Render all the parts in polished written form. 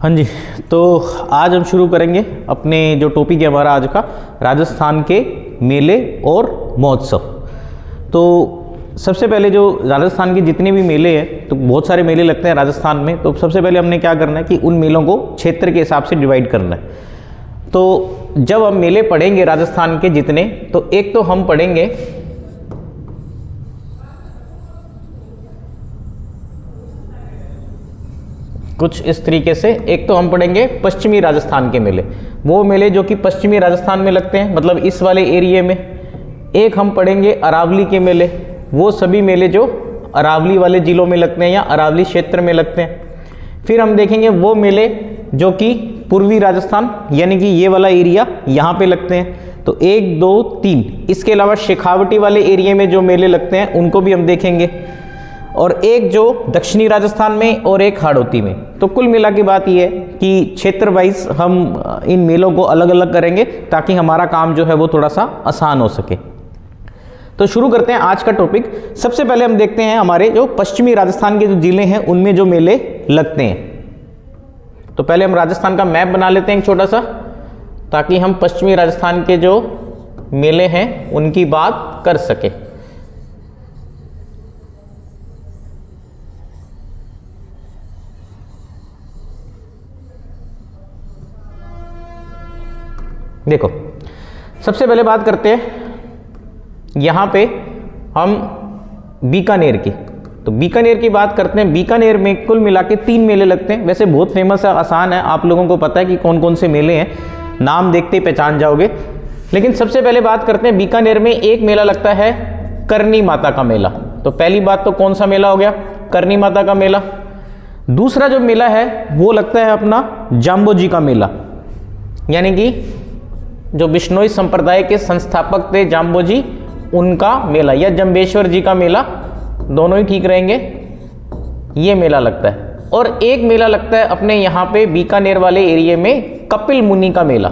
हाँ जी, तो आज हम शुरू करेंगे अपने जो टॉपिक है हमारा आज का, राजस्थान के मेले और महोत्सव। तो सबसे पहले जो राजस्थान के जितने भी मेले हैं, तो बहुत सारे मेले लगते हैं राजस्थान में। तो सबसे पहले हमने क्या करना है कि उन मेलों को क्षेत्र के हिसाब से डिवाइड करना है। तो जब हम मेले पढ़ेंगे राजस्थान के जितने, तो एक तो हम पढ़ेंगे कुछ इस तरीके से। एक तो हम पढ़ेंगे पश्चिमी राजस्थान के मेले, वो मेले जो कि पश्चिमी राजस्थान में लगते हैं, मतलब इस वाले एरिया में। एक हम पढ़ेंगे अरावली के मेले, वो सभी मेले जो अरावली वाले जिलों में लगते हैं या अरावली क्षेत्र में लगते हैं। फिर हम देखेंगे वो मेले जो कि पूर्वी राजस्थान यानी कि ये वाला एरिया यहाँ पे लगते हैं। तो 1, 2, 3। इसके अलावा शेखावटी वाले एरिया में जो मेले लगते हैं उनको भी हम देखेंगे, और एक जो दक्षिणी राजस्थान में और एक हाड़ौती में। तो कुल मिला के बात यह है कि क्षेत्र वाइज हम इन मेलों को अलग अलग करेंगे ताकि हमारा काम जो है वो थोड़ा सा आसान हो सके। तो शुरू करते हैं आज का टॉपिक। सबसे पहले हम देखते हैं हमारे जो पश्चिमी राजस्थान के जो जिले हैं उनमें जो मेले लगते हैं। तो पहले हम राजस्थान का मैप बना लेते हैं एक छोटा सा, ताकि हम पश्चिमी राजस्थान के जो मेले हैं उनकी बात कर सके। देखो, सबसे पहले बात करते हैं यहाँ पे हम बीकानेर की। तो बीकानेर की बात करते हैं। बीकानेर में कुल मिला के 3 मेले लगते हैं। वैसे बहुत फेमस है, आसान है, आप लोगों को पता है कि कौन कौन से मेले हैं, नाम देखते ही पहचान जाओगे। लेकिन सबसे पहले बात करते हैं बीकानेर में एक मेला लगता है करनी माता का मेला। तो पहली बात तो कौन सा मेला हो गया? करनी माता का मेला। दूसरा जो मेला है वो लगता है अपना जाम्बोजी का मेला, यानी कि जो बिश्नोई संप्रदाय के संस्थापक थे जाम्बोजी, उनका मेला, या जम्बेश्वर जी का मेला, दोनों ही ठीक रहेंगे। ये मेला लगता है। और एक मेला लगता है अपने यहाँ पे बीकानेर वाले एरिया में कपिल मुनि का मेला।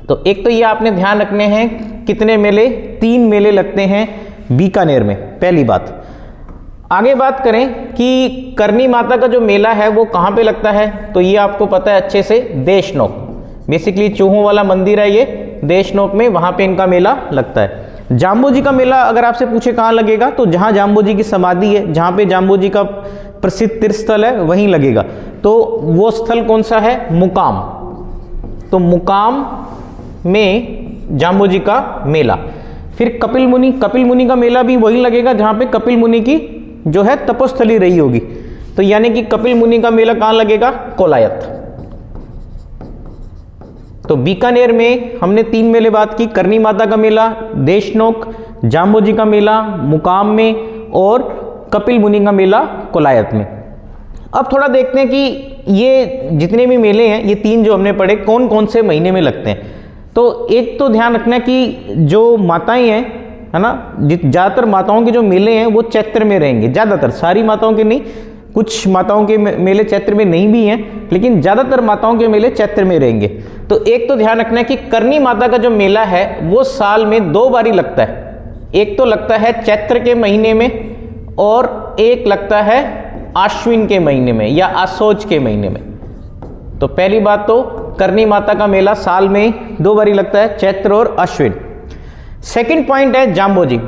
तो एक तो ये आपने ध्यान रखने हैं, कितने मेले? 3 मेले लगते हैं बीकानेर में, पहली बात। आगे बात करें कि करनी माता का जो मेला है वो कहाँ पे लगता है, तो ये आपको पता है अच्छे से, देशनोक। बेसिकली चूहों वाला मंदिर है ये, देशनोक में, वहां पे इनका मेला लगता है। जाम्बोजी का मेला अगर आपसे पूछे कहाँ लगेगा, तो जहां जाम्बोजी की समाधि है, जहां पे जाम्बोजी का प्रसिद्ध तीर्थ स्थल है, वहीं लगेगा। तो वो स्थल कौन सा है? मुकाम। तो मुकाम में जाम्बोजी का मेला। फिर कपिल मुनि का मेला भी वहीं लगेगा जहां पे कपिल मुनि की जो है तपोस्थली रही होगी। तो यानी कि कपिल मुनि का मेला कहाँ लगेगा? कोलायत। तो बीकानेर में हमने 3 मेले बात की, करनी माता का मेला, देशनोक, जाम्बोजी का मेला मुकाम में, और कपिल मुनि का मेला कोलायत में। अब थोड़ा देखते हैं कि ये जितने भी मेले हैं, ये 3 जो हमने पढ़े, कौन कौन से महीने में लगते हैं। तो एक तो ध्यान रखना कि जो माताएं हैं, है ना, ज़्यादातर माताओं के जो मेले हैं वो चैत्र में रहेंगे। ज़्यादातर, सारी माताओं के नहीं, कुछ माताओं के मेले चैत्र में नहीं भी हैं, लेकिन ज़्यादातर माताओं के मेले चैत्र में रहेंगे। तो एक तो ध्यान रखना है कि करनी माता का जो मेला है वो साल में 2 बारी लगता है। एक तो लगता है चैत्र के महीने में, और एक लगता है आश्विन के महीने में या आसोज के महीने में। तो पहली बात तो करनी माता का मेला साल में 2 बारी लगता है, चैत्र और अश्विन। सेकंड पॉइंट है जाम्बोजी।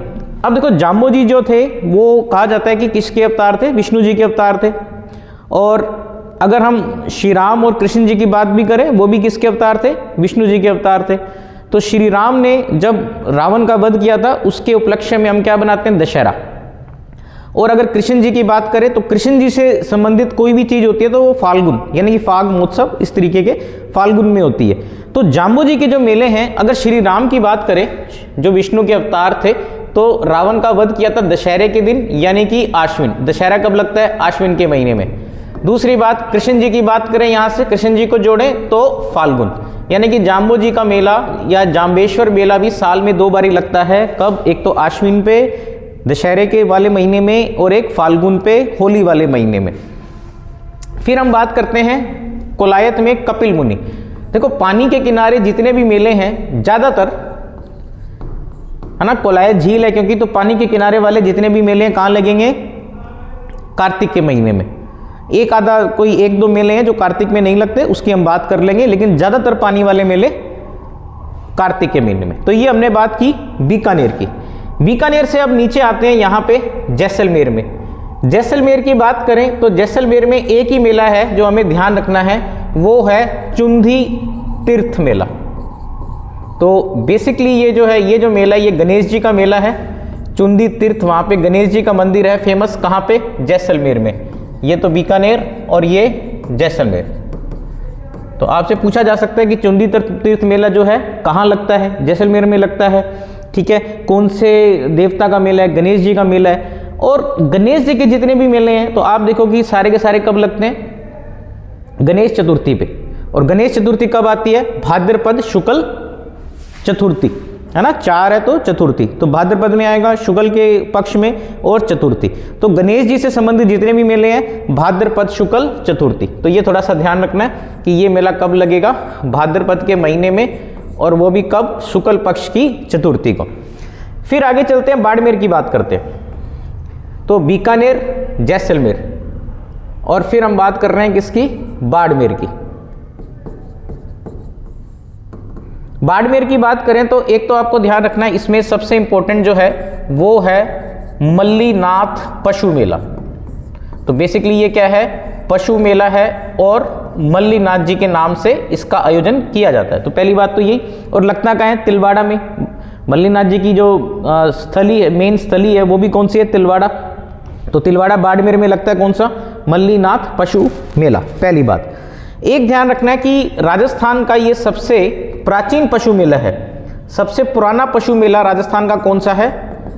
अब देखो, जाम्बोजी जो थे वो कहा जाता है कि किसके अवतार थे? विष्णु जी के अवतार थे। और अगर हम श्री राम और कृष्ण जी की बात भी करें, वो भी किसके अवतार थे? विष्णु जी के अवतार थे। तो श्री राम ने जब रावण का वध किया था, उसके उपलक्ष्य में हम क्या बनाते हैं? दशहरा। और अगर कृष्ण जी की बात करें तो कृष्ण जी से संबंधित कोई भी चीज़ होती है तो वो फाल्गुन, यानी कि फाग महोत्सव, इस तरीके के फाल्गुन में होती है। तो जाम्बोजी के जो मेले हैं, अगर श्री राम की बात करें जो विष्णु के अवतार थे, तो रावण का वध किया था दशहरे के दिन, यानी कि आश्विन। दशहरा कब लगता है? आश्विन के महीने में। दूसरी बात, कृष्ण जी की बात करें, यहाँ से कृष्ण जी को जोड़ें तो फाल्गुन, यानी कि जाम्बोजी का मेला या जाम्बेश्वर मेला भी साल में 2 बारी लगता है। कब? एक तो आश्विन पे दशहरे के वाले महीने में, और एक फाल्गुन पे होली वाले महीने में। फिर हम बात करते हैं कोलायत में कपिल मुनि। देखो, पानी के किनारे जितने भी मेले हैं ज़्यादातर, है ना, कोलायत झील है क्योंकि, तो पानी के किनारे वाले जितने भी मेले हैं कहाँ लगेंगे? कार्तिक के महीने में। एक आधा कोई एक दो मेले हैं जो कार्तिक में नहीं लगते, उसकी हम बात कर लेंगे, लेकिन ज़्यादातर पानी वाले मेले कार्तिक के महीने में। तो ये हमने बात की बीकानेर की। बीकानेर से अब नीचे आते हैं यहाँ पे जैसलमेर में। जैसलमेर की बात करें तो जैसलमेर में एक ही मेला है जो हमें ध्यान रखना है, वो है चुंधी तीर्थ मेला। तो बेसिकली ये जो है, ये जो मेला है ये गणेश जी का मेला है, चुंधी तीर्थ, वहाँ पे गणेश जी का मंदिर है फेमस। कहाँ पे? जैसलमेर में। ये तो बीकानेर और ये जैसलमेर। तो आपसे पूछा जा सकता है कि चुंधी तीर्थ मेला जो है कहाँ लगता है? जैसलमेर में लगता है, ठीक है। कौन से देवता का मेला है? गणेश जी का मेला है। और गणेश जी के जितने भी मेले हैं तो आप देखो कि सारे के सारे कब लगते हैं? गणेश चतुर्थी पे। और गणेश चतुर्थी कब आती है? भाद्रपद शुक्ल चतुर्थी, है ना। 4 है तो चतुर्थी, तो भाद्रपद में आएगा, शुक्ल के पक्ष में, और चतुर्थी। तो गणेश जी से संबंधित जितने भी मेले हैं भाद्रपद शुक्ल चतुर्थी। तो ये थोड़ा सा ध्यान रखना है कि ये मेला कब लगेगा? भाद्रपद के महीने में, और वो भी कब? शुक्ल पक्ष की चतुर्थी को। फिर आगे चलते हैं, बाड़मेर की बात करते हैं। तो बीकानेर, जैसलमेर, और फिर हम बात कर रहे हैं किसकी? बाड़मेर की। बाड़मेर की बात करें तो एक तो आपको ध्यान रखना है, इसमें सबसे इंपॉर्टेंट जो है वो है मल्लीनाथ पशु मेला। तो बेसिकली ये क्या है? पशु मेला है, और मल्लीनाथ जी के नाम से इसका आयोजन किया जाता है। तो पहली बात तो यही। और लगता कहाँ है? तिलवाड़ा में। मल्लीनाथ जी की जो स्थली है, मेन स्थली है, वो भी कौन सी है? तिलवाड़ा। तो तिलवाड़ा बाड़मेर में लगता है कौन सा? मल्लीनाथ पशु मेला। पहली बात। एक ध्यान रखना है कि राजस्थान का ये सबसे प्राचीन पशु मेला है। सबसे पुराना पशु मेला राजस्थान का कौन सा है?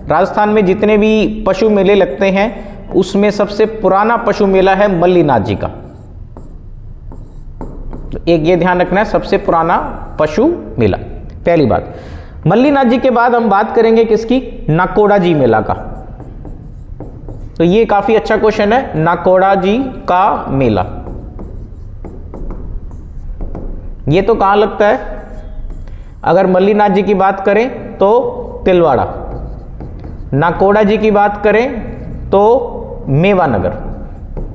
राजस्थान में जितने भी पशु मेले लगते हैं उसमें सबसे पुराना पशु मेला है मल्लीनाथ जी का। तो एक ये ध्यान रखना है, सबसे पुराना पशु मेला, पहली बात। मल्लीनाथ जी के बाद हम बात करेंगे किसकी? नाकोड़ा जी मेला का। तो ये काफी अच्छा क्वेश्चन है, नाकोड़ा जी का मेला। ये तो कहां लगता है? अगर मल्लीनाथ जी की बात करें तो तिलवाड़ा, नाकोड़ा जी की बात करें तो मेवानगर।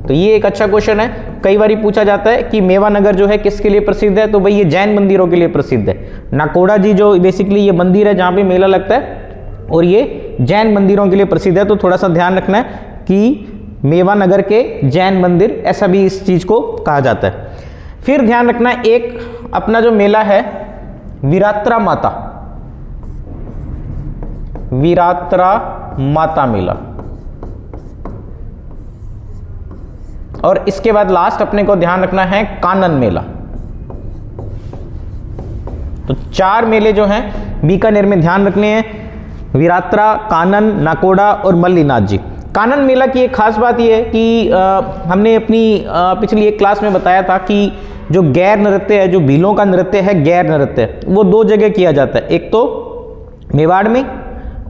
तो ये एक अच्छा क्वेश्चन है। कई बार पूछा जाता है कि मेवानगर जो है किसके लिए प्रसिद्ध है? तो भाई ये जैन मंदिरों के लिए प्रसिद्ध है। नाकोड़ा जी जो बेसिकली ये मंदिर है जहाँ पे मेला लगता है, और ये जैन मंदिरों के लिए प्रसिद्ध है। तो थोड़ा सा ध्यान रखना है कि मेवानगर के जैन मंदिर, ऐसा भी इस चीज़ को कहा जाता है। फिर ध्यान रखना है, एक अपना जो मेला है वीरात्रा माता, वीरात्रा माता मेला। और इसके बाद लास्ट अपने को ध्यान रखना है कानन मेला। तो 4 मेले जो हैं बीकानेर में ध्यान रखने हैं, वीरात्रा, कानन, नाकोड़ा और मल्लीनाथ जी। कानन मेला की एक खास बात यह है कि हमने अपनी पिछली एक क्लास में बताया था कि जो गैर नृत्य है, जो भीलों का नृत्य है, गैर नृत्य, वो 2 जगह किया जाता है। एक तो मेवाड़ में,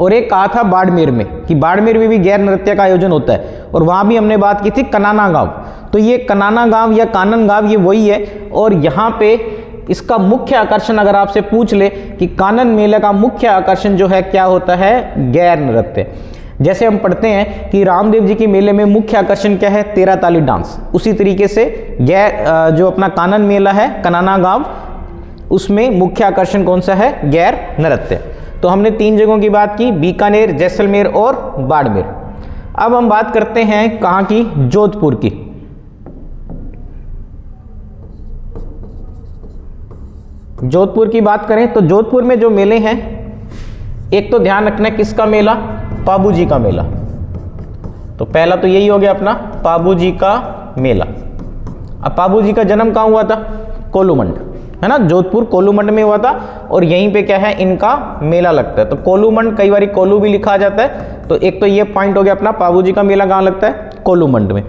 और एक कहा था बाड़मेर में, कि बाड़मेर में भी गैर नृत्य का आयोजन होता है। और वहाँ भी हमने बात की थी कनाना गांव। तो ये कनाना गांव या कानन गांव ये वही है। और यहाँ पे इसका मुख्य आकर्षण अगर आपसे पूछ ले कि कानन मेले का मुख्य आकर्षण जो है क्या होता है? गैर नृत्य। जैसे हम पढ़ते हैं कि रामदेव जी के मेले में मुख्य आकर्षण क्या है? 13 ताली डांस। उसी तरीके से गैर जो अपना कानन मेला है, कनाना गांव, उसमें मुख्य आकर्षण कौन सा है? गैर नृत्य। तो हमने 3 जगहों की बात की, बीकानेर, जैसलमेर और बाड़मेर। अब हम बात करते हैं कहाँ की? जोधपुर की। जोधपुर की बात करें तो जोधपुर में जो मेले हैं, एक तो ध्यान रखना है किसका मेला? पाबू जी का मेला। तो पहला तो यही हो गया अपना पाबू जी का मेला। अब पाबू जी का जन्म कहाँ हुआ था? कोलूमंड, है ना। जोधपुर कोलूमंड में हुआ था, और यहीं पे क्या है? इनका मेला लगता है। तो कोलूमंड, कई बार कोलू भी लिखा जाता है। तो एक तो ये पॉइंट हो गया अपना, पाबू जी का मेला कहाँ लगता है? कोलूमंड में।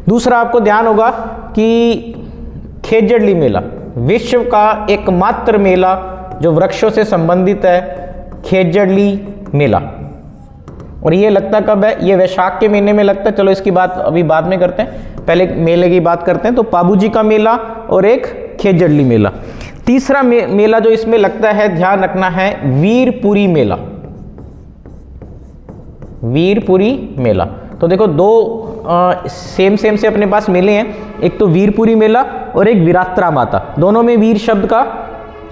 दूसरा आपको ध्यान होगा कि खेजड़ली मेला, विश्व का एकमात्र मेला जो वृक्षों से संबंधित है, खेजड़ली मेला। और ये लगता कब है? ये वैशाख के महीने में लगता है। चलो इसकी बात अभी बाद में करते हैं, पहले मेले की बात करते हैं। तो पाबू जी का मेला और एक खेजड़ली मेला। तीसरा मेला जो इसमें लगता है, ध्यान रखना है, वीरपुरी मेला। वीरपुरी मेला। तो देखो 2 सेम से अपने पास मेले हैं, एक तो वीरपुरी मेला और एक वीरात्रा माता। दोनों में वीर शब्द का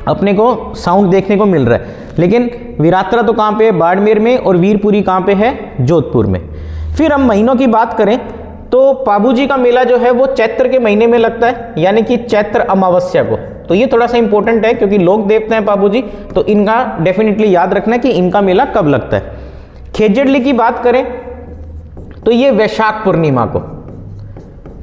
अपने को साउंड देखने को मिल रहा है, लेकिन वीरात्रा तो कहाँ पे है, बाड़मेर में, और वीरपुरी कहाँ पे है, जोधपुर में। फिर हम महीनों की बात करें तो पाबूजी का मेला जो है वो चैत्र के महीने में लगता है, यानी कि चैत्र अमावस्या को। तो ये थोड़ा सा इंपॉर्टेंट है क्योंकि लोक देवता हैं पाबूजी, तो इनका डेफिनेटली याद रखना है कि इनका मेला कब लगता है। खेजड़ली की बात करें तो ये वैशाख पूर्णिमा को,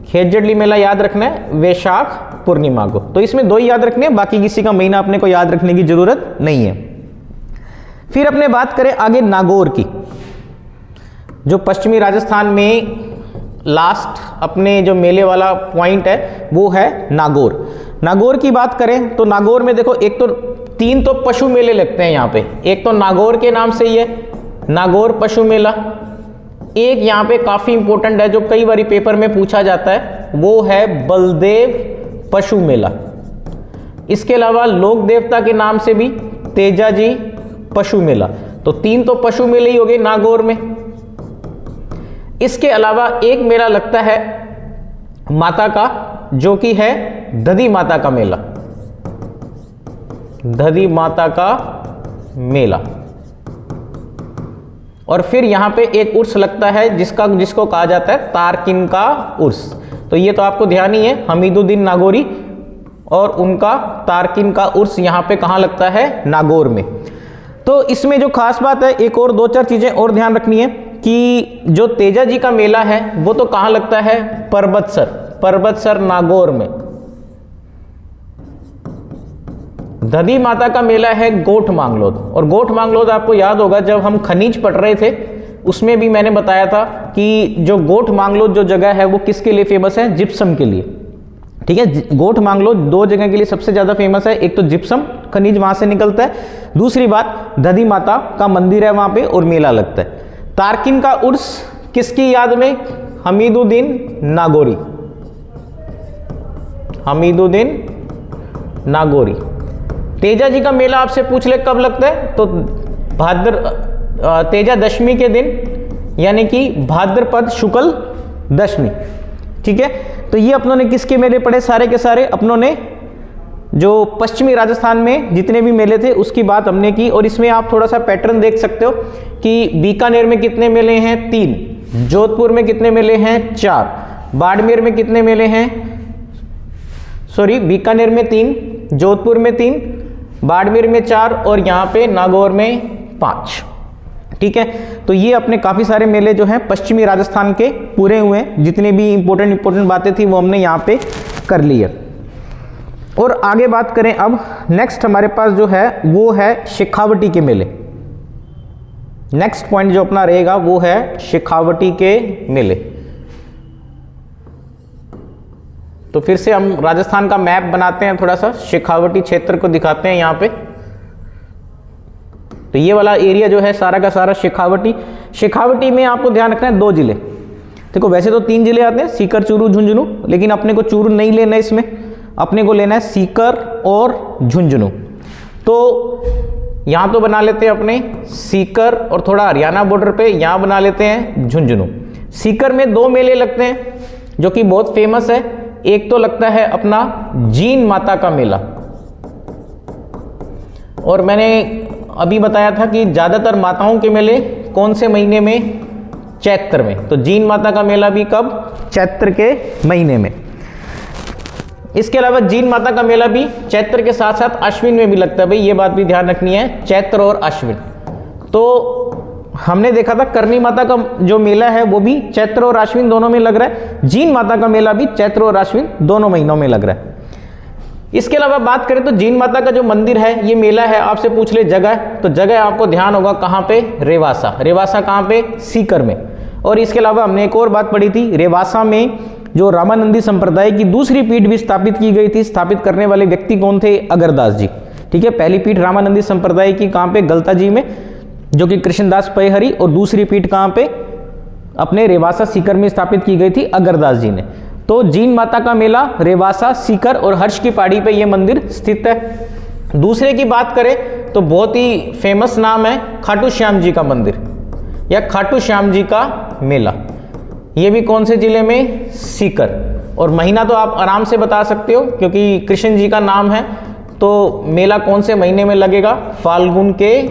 खेजड़ली मेला याद रखना है वैशाख पूर्णिमा को। तो इसमें दो ही याद रखने हैं, बाकी किसी का महीना अपने को याद रखने की जरूरत नहीं है। फिर अपने बात करें आगे नागौर की, जो पश्चिमी राजस्थान में लास्ट अपने जो मेले वाला पॉइंट है वो है नागौर। नागौर की बात करें तो नागौर में देखो, एक तो 3 तो पशु मेले लगते हैं यहाँ पे। एक तो नागौर के नाम से ही है नागौर पशु मेला, एक यहाँ पे काफी इंपॉर्टेंट है जो कई बार पेपर में पूछा जाता है, वो है बलदेव पशु मेला। इसके अलावा लोक देवता के नाम से भी तेजाजी पशु मेला। तो 3 तो पशु मेले ही हो गए नागौर में। इसके अलावा एक मेला लगता है माता का, जो कि है दधी माता का मेला, दधी माता का मेला। और फिर यहां पे एक उर्स लगता है जिसको कहा जाता है तारकिन का उर्स। तो ये तो आपको ध्यान ही है, हमीदुद्दीन नागौरी और उनका तारकिन का उर्स यहां पे कहां लगता है, नागौर में। तो इसमें जो खास बात है, एक और 2-4 चीजें और ध्यान रखनी है कि जो तेजाजी का मेला है वो तो कहां लगता है, परबतसर नागौर में। दधी माता का मेला है गोठ मांगलोद। और गोठ मांगलोद आपको याद होगा जब हम खनिज पढ़ रहे थे उसमें भी मैंने बताया था कि जो गोठ मांगलोद जो जगह है वो किसके लिए फेमस है, जिप्सम के लिए। ठीक है, गोठ मांगलोद 2 जगह के लिए सबसे ज्यादा फेमस है, एक तो जिप्सम खनिज वहां से निकलता है, दूसरी बात दधी माता का मंदिर है वहां पे और मेला लगता है। तारकिन का उर्स किसकी याद में, हमीदुद्दीन नागौरी, हमीदुद्दीन नागौरी। तेजाजी का मेला आपसे पूछ ले कब लगता है, तो तेजा दशमी के दिन, यानी कि भाद्रपद शुक्ल दशमी। ठीक है, तो ये अपनों ने किसके मेले पढ़े, सारे के सारे अपनों ने जो पश्चिमी राजस्थान में जितने भी मेले थे उसकी बात हमने की। और इसमें आप थोड़ा सा पैटर्न देख सकते हो कि बीकानेर में कितने मेले हैं, 3, जोधपुर में कितने मेले हैं, 4, बाड़मेर में कितने मेले हैं, बीकानेर में 3, जोधपुर में 3, बाड़मेर में 4 और यहाँ पे नागौर में 5। ठीक है, तो ये अपने काफी सारे मेले जो हैं पश्चिमी राजस्थान के पूरे हुए हैं। जितने भी इंपॉर्टेंट बातें थी वो हमने यहाँ पे कर ली है। और आगे बात करें अब, नेक्स्ट हमारे पास जो है वो है शेखावटी के मेले। नेक्स्ट पॉइंट जो अपना रहेगा वो है शेखावटी के मेले। तो फिर से हम राजस्थान का मैप बनाते हैं, थोड़ा सा शेखावटी क्षेत्र को दिखाते हैं यहाँ पे। तो ये वाला एरिया जो है सारा का सारा शेखावटी में आपको ध्यान रखना है 2 जिले। देखो वैसे तो 3 जिले आते हैं, सीकर, चूरू, झुंझुनू, लेकिन अपने को चूरू नहीं लेना है, इसमें अपने को लेना है सीकर और झुंझुनू। तो यहां तो बना लेते हैं अपने सीकर और थोड़ा हरियाणा बॉर्डर पे यहां बना लेते हैं झुंझुनू। सीकर में 2 मेले लगते हैं जो कि बहुत फेमस है। एक तो लगता है अपना जीन माता का मेला, और मैंने अभी बताया था कि ज्यादातर माताओं के मेले कौन से महीने में, चैत्र में। तो जीन माता का मेला भी कब, चैत्र के महीने में। इसके अलावा जीन माता का मेला भी चैत्र के साथ साथ अश्विन में भी लगता है, भाई ये बात भी ध्यान रखनी है, चैत्र और अश्विन। तो हमने देखा था करनी माता का जो मेला है वो भी चैत्र और अश्विन दोनों में लग रहा है, जीन माता का मेला भी चैत्र और अश्विन दोनों महीनों में लग रहा है। इसके अलावा बात करें तो जीन माता का जो मंदिर है, ये मेला है, आपसे पूछ ले जगह, तो जगह आपको ध्यान होगा कहाँ पे, रेवासा। रेवासा कहाँ पे, सीकर में। और इसके अलावा हमने एक और बात पढ़ी थी, रेवासा में जो रामानंदी संप्रदाय की दूसरी पीठ भी स्थापित की गई थी। स्थापित करने वाले व्यक्ति कौन थे, अगरदास जी। ठीक है, पहली पीठ रामानंदी संप्रदाय की कहाँ पे, गलता जी में, जो कि कृष्णदास पैहरी, और दूसरी पीठ कहाँ पे, अपने रेवासा सीकर में स्थापित की गई थी अगरदास जी ने। तो जीन माता का मेला रेवासा, सीकर और हर्ष की पहाड़ी पे ये मंदिर स्थित है। दूसरे की बात करें तो बहुत ही फेमस नाम है खाटू श्याम जी का मंदिर या खाटू श्याम जी का मेला। ये भी कौन से जिले में, सीकर। और महीना तो आप आराम से बता सकते हो क्योंकि कृष्ण जी का नाम है, तो मेला कौन से महीने में लगेगा, फाल्गुन के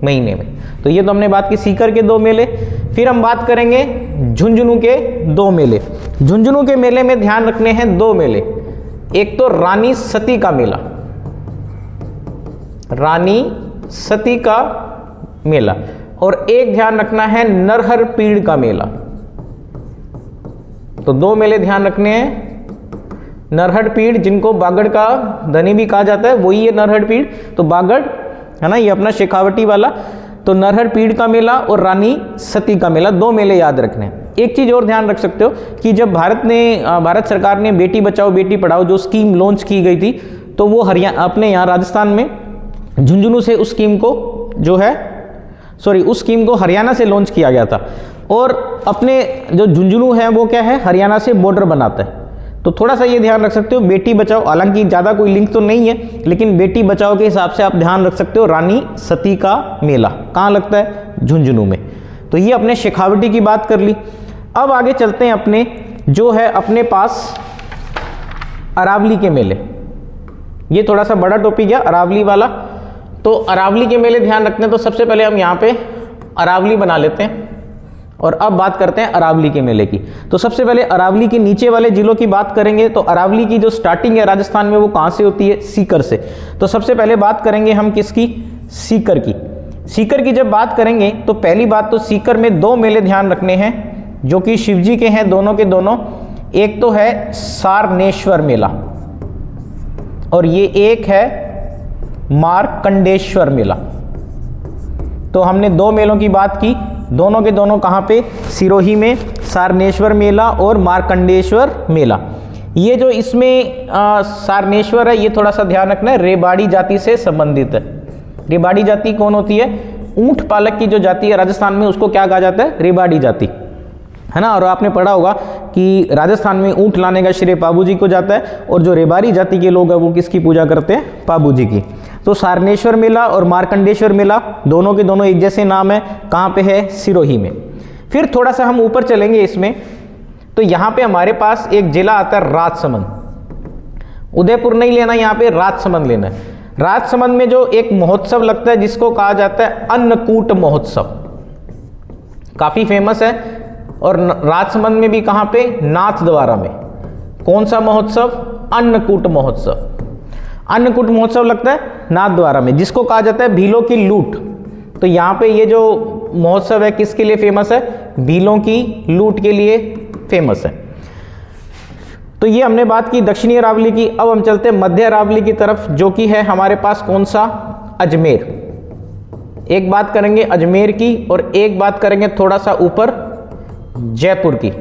महीने में। तो ये तो हमने बात की सीकर के 2 मेले। फिर हम बात करेंगे झुंझुनू के 2 मेले। झुंझुनू के मेले में ध्यान रखने हैं 2 मेले, एक तो रानी सती का मेला, रानी सती का मेला, और एक ध्यान रखना है नरहर पीड़ का मेला। तो 2 मेले ध्यान रखने हैं। नरहर पीड़, जिनको बागड़ का धनी भी कहा जाता है, वही है नरहर पीड़। तो बागड़ है ना, ये अपना शेखावटी वाला। तो नरहर पीड़ का मेला और रानी सती का मेला, 2 मेले याद रखने हैं। एक चीज़ और ध्यान रख सकते हो कि जब भारत सरकार ने बेटी बचाओ बेटी पढ़ाओ जो स्कीम लॉन्च की गई थी, तो वो अपने यहाँ राजस्थान में झुंझुनू से उस स्कीम को उस स्कीम को हरियाणा से लॉन्च किया गया था। और अपने जो झुंझुनू है वो क्या है, हरियाणा से बॉर्डर बनाता है। तो थोड़ा सा ये ध्यान रख सकते हो, बेटी बचाओ, हालांकि ज़्यादा कोई लिंक तो नहीं है, लेकिन बेटी बचाओ के हिसाब से आप ध्यान रख सकते हो रानी सती का मेला कहाँ लगता है, झुंझुनू में। तो ये अपने शेखावटी की बात कर ली। अब आगे चलते हैं अपने जो है अपने पास अरावली के मेले। ये थोड़ा सा बड़ा टॉपिक है अरावली वाला। तो अरावली के मेले ध्यान रखते हैं। तो सबसे पहले हम यहाँ पे अरावली बना लेते हैं और अब बात करते हैं अरावली के मेले की। तो सबसे पहले अरावली के नीचे वाले जिलों की बात करेंगे। तो अरावली की जो स्टार्टिंग है राजस्थान में वो कहाँ से होती है, सीकर से। तो सबसे पहले बात करेंगे हम किसकी, सीकर की। सीकर की जब बात करेंगे तो पहली बात तो सीकर में 2 मेले ध्यान रखने हैं जो कि शिव जी के हैं, दोनों के दोनों। एक तो है सारनेश्वर मेला और ये एक है मार्कंडेश्वर मेला। तो हमने 2 मेलों की बात की, दोनों के दोनों कहाँ पे, सिरोही में, सारनेश्वर मेला और मार्कंडेश्वर मेला। ये जो इसमें सारनेश्वर है, ये थोड़ा सा ध्यान रखना है, रेबाड़ी जाति से संबंधित है। रेबाड़ी जाति कौन होती है, ऊंट पालक की जो जाति है राजस्थान में, उसको क्या कहा जाता है, रेबाड़ी जाति, है ना। और आपने पढ़ा होगा कि राजस्थान में ऊंट लाने का श्रेय पाबू जी को जाता है और जो रेबाड़ी जाति के लोग हैं वो किसकी पूजा करते हैं, पाबू जी की। तो सारनेश्वर मेला और मार्कंडेश्वर मेला दोनों के दोनों एक जैसे नाम है, कहाँ पे है, सिरोही में। फिर थोड़ा सा हम ऊपर चलेंगे इसमें, तो यहाँ पे हमारे पास एक जिला आता है राजसमंद। उदयपुर नहीं लेना, यहाँ पे राजसमंद लेना है। राजसमंद में जो एक महोत्सव लगता है जिसको कहा जाता है अन्नकूट महोत्सव, काफी फेमस है। और राजसमंद में भी कहाँ पे, नाथद्वारा में। कौन सा महोत्सव, अन्नकूट महोत्सव। अन्नकूट महोत्सव लगता है नाथद्वारा में, जिसको कहा जाता है भीलों की लूट। तो यहाँ पे ये जो महोत्सव है किसके लिए फेमस है, भीलों की लूट के लिए फेमस है। तो ये हमने बात की दक्षिणी अरावली की। अब हम चलते हैं मध्य अरावली की तरफ, जो कि है हमारे पास कौन सा, अजमेर। एक बात करेंगे अजमेर की और एक बात करेंगे थोड़ा सा ऊपर जयपुर की।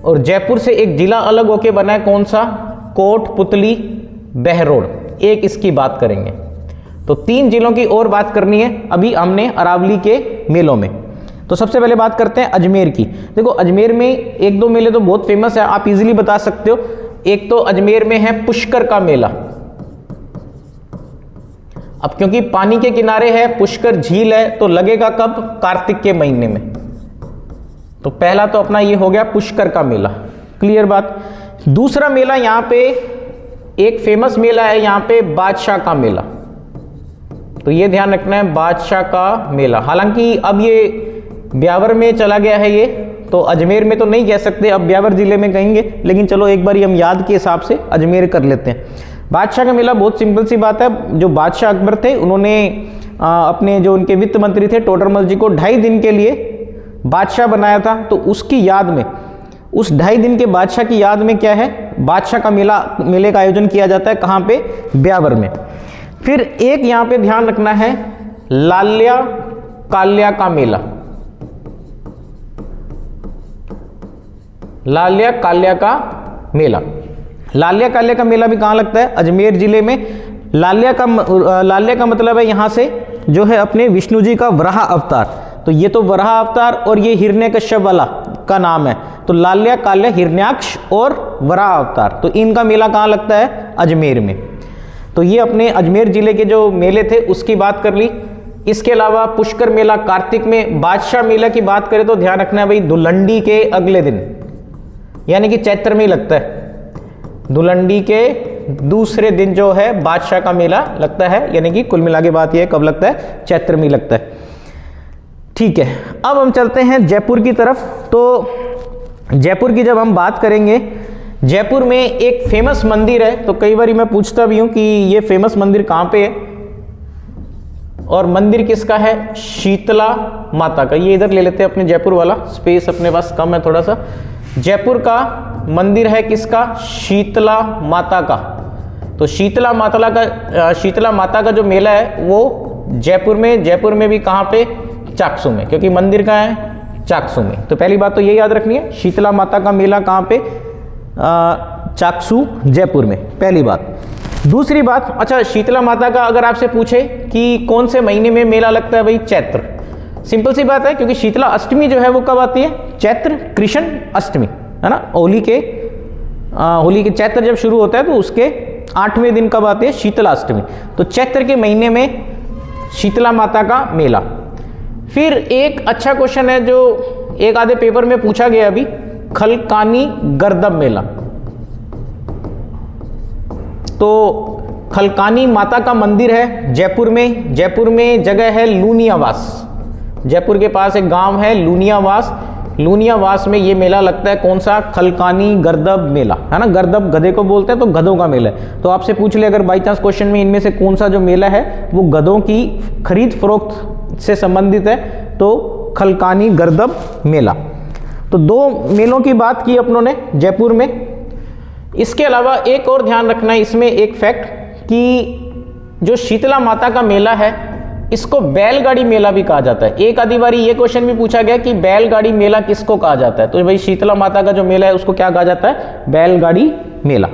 और जयपुर से एक जिला अलग होके बना है, कौन सा, कोटपुतली बहरोड। एक इसकी बात करेंगे। तो 3 जिलों की और बात करनी है अभी हमने अरावली के मेलों में। तो सबसे पहले बात करते हैं अजमेर की। देखो अजमेर में 1-2 मेले तो बहुत फेमस है, आप इजीली बता सकते हो। एक तो अजमेर में है पुष्कर का मेला। अब क्योंकि पानी के किनारे है, पुष्कर झील है, तो लगेगा कब, कार्तिक के महीने में। तो पहला तो अपना ये हो गया पुष्कर का मेला, क्लियर बात। दूसरा मेला यहाँ पे एक फेमस मेला है, यहाँ पे बादशाह का मेला। तो ये ध्यान रखना है, बादशाह का मेला। हालांकि अब ये ब्यावर में चला गया है ये, तो अजमेर में तो नहीं कह सकते, अब ब्यावर जिले में कहेंगे, लेकिन चलो एक बार हम याद के हिसाब से अजमेर कर लेते हैं। बादशाह का मेला बहुत सिंपल सी बात है, जो बादशाह अकबर थे उन्होंने अपने जो उनके वित्त मंत्री थे टोडरमल जी को 2.5 दिन के लिए बादशाह बनाया था। तो उसकी याद में, उस 2.5 दिन के बादशाह की याद में क्या है, बादशाह का मेले का आयोजन किया जाता है, कहाँ पे, ब्यावर में। फिर एक यहाँ पे ध्यान रखना है, लाल्या काल्या का मेला। लाल्या काल्या का मेला, लाल्या काल्या का मेला भी कहाँ लगता है, अजमेर जिले में। लाल्या का मतलब है यहाँ से जो है अपने विष्णु जी का वराह अवतार। तो ये तो वराह अवतार और ये हिरण्यकश्यप वाला का नाम है। तो लाल्या काल्या, हिरण्याक्ष और वराह अवतार, तो इनका मेला कहाँ लगता है, अजमेर में। तो ये अपने अजमेर जिले के जो मेले थे उसकी बात कर ली। इसके अलावा पुष्कर मेला कार्तिक में। बादशाह मेला की बात करें तो ध्यान रखना है भाई, धुलंडी के अगले दिन, यानी कि चैत्र में ही लगता है। धुलंडी के दूसरे दिन जो है बादशाह का मेला लगता है, यानी कि कुल मिला के बात यह है कब लगता है, चैत्र में लगता है। ठीक है, अब हम चलते हैं जयपुर की तरफ। तो जयपुर की जब हम बात करेंगे, जयपुर में एक फेमस मंदिर है। तो कई बार मैं पूछता भी हूं कि ये फेमस मंदिर कहाँ पे है, और मंदिर किसका है, शीतला माता का। ये इधर ले लेते हैं अपने जयपुर वाला, स्पेस अपने पास कम है थोड़ा सा। जयपुर का मंदिर है किसका, शीतला माता का। तो शीतला माता का जो मेला है वो जयपुर में भी कहाँ पे, चाकसू में, क्योंकि मंदिर कहाँ है, चाकसू में। तो पहली बात तो ये याद रखनी है, शीतला माता का मेला कहाँ पे, चाकसू जयपुर में, पहली बात। दूसरी बात, अच्छा शीतला माता का अगर आपसे पूछे कि कौन से महीने में मेला लगता है, भाई चैत्र। सिंपल सी बात है, क्योंकि शीतला अष्टमी जो है वो कब आती है, चैत्र कृष्ण अष्टमी, है ना। होली के चैत्र जब शुरू होता है तो उसके 8वें दिन कब आती है, शीतला अष्टमी। तो चैत्र के महीने में शीतला माता का मेला। फिर एक अच्छा क्वेश्चन है जो एक आधे पेपर में पूछा गया अभी, खलकानी गर्दब मेला। तो खलकानी माता का मंदिर है जयपुर में जगह है लूनियावास। जयपुर के पास एक गांव है लूनियावास में ये मेला लगता है। कौन सा, खलकानी गर्दब मेला, है ना। गर्दब गधे को बोलते हैं, तो गधों का मेला है। तो आपसे पूछ ले अगर बाई चांस क्वेश्चन में इनमें से कौन सा जो मेला है वो गधों की खरीद फरोख्त से संबंधित है, तो खलकानी गर्दब मेला। तो 2 मेलों की बात की अपनों ने जयपुर में। इसके अलावा एक और ध्यान रखना है इसमें एक फैक्ट, कि जो शीतला माता का मेला है इसको बैलगाड़ी मेला भी कहा जाता है। एक आधी बारी ये क्वेश्चन भी पूछा गया कि बैलगाड़ी मेला किसको कहा जाता है, तो भाई शीतला माता का जो मेला है उसको क्या कहा जाता है, बैलगाड़ी मेला।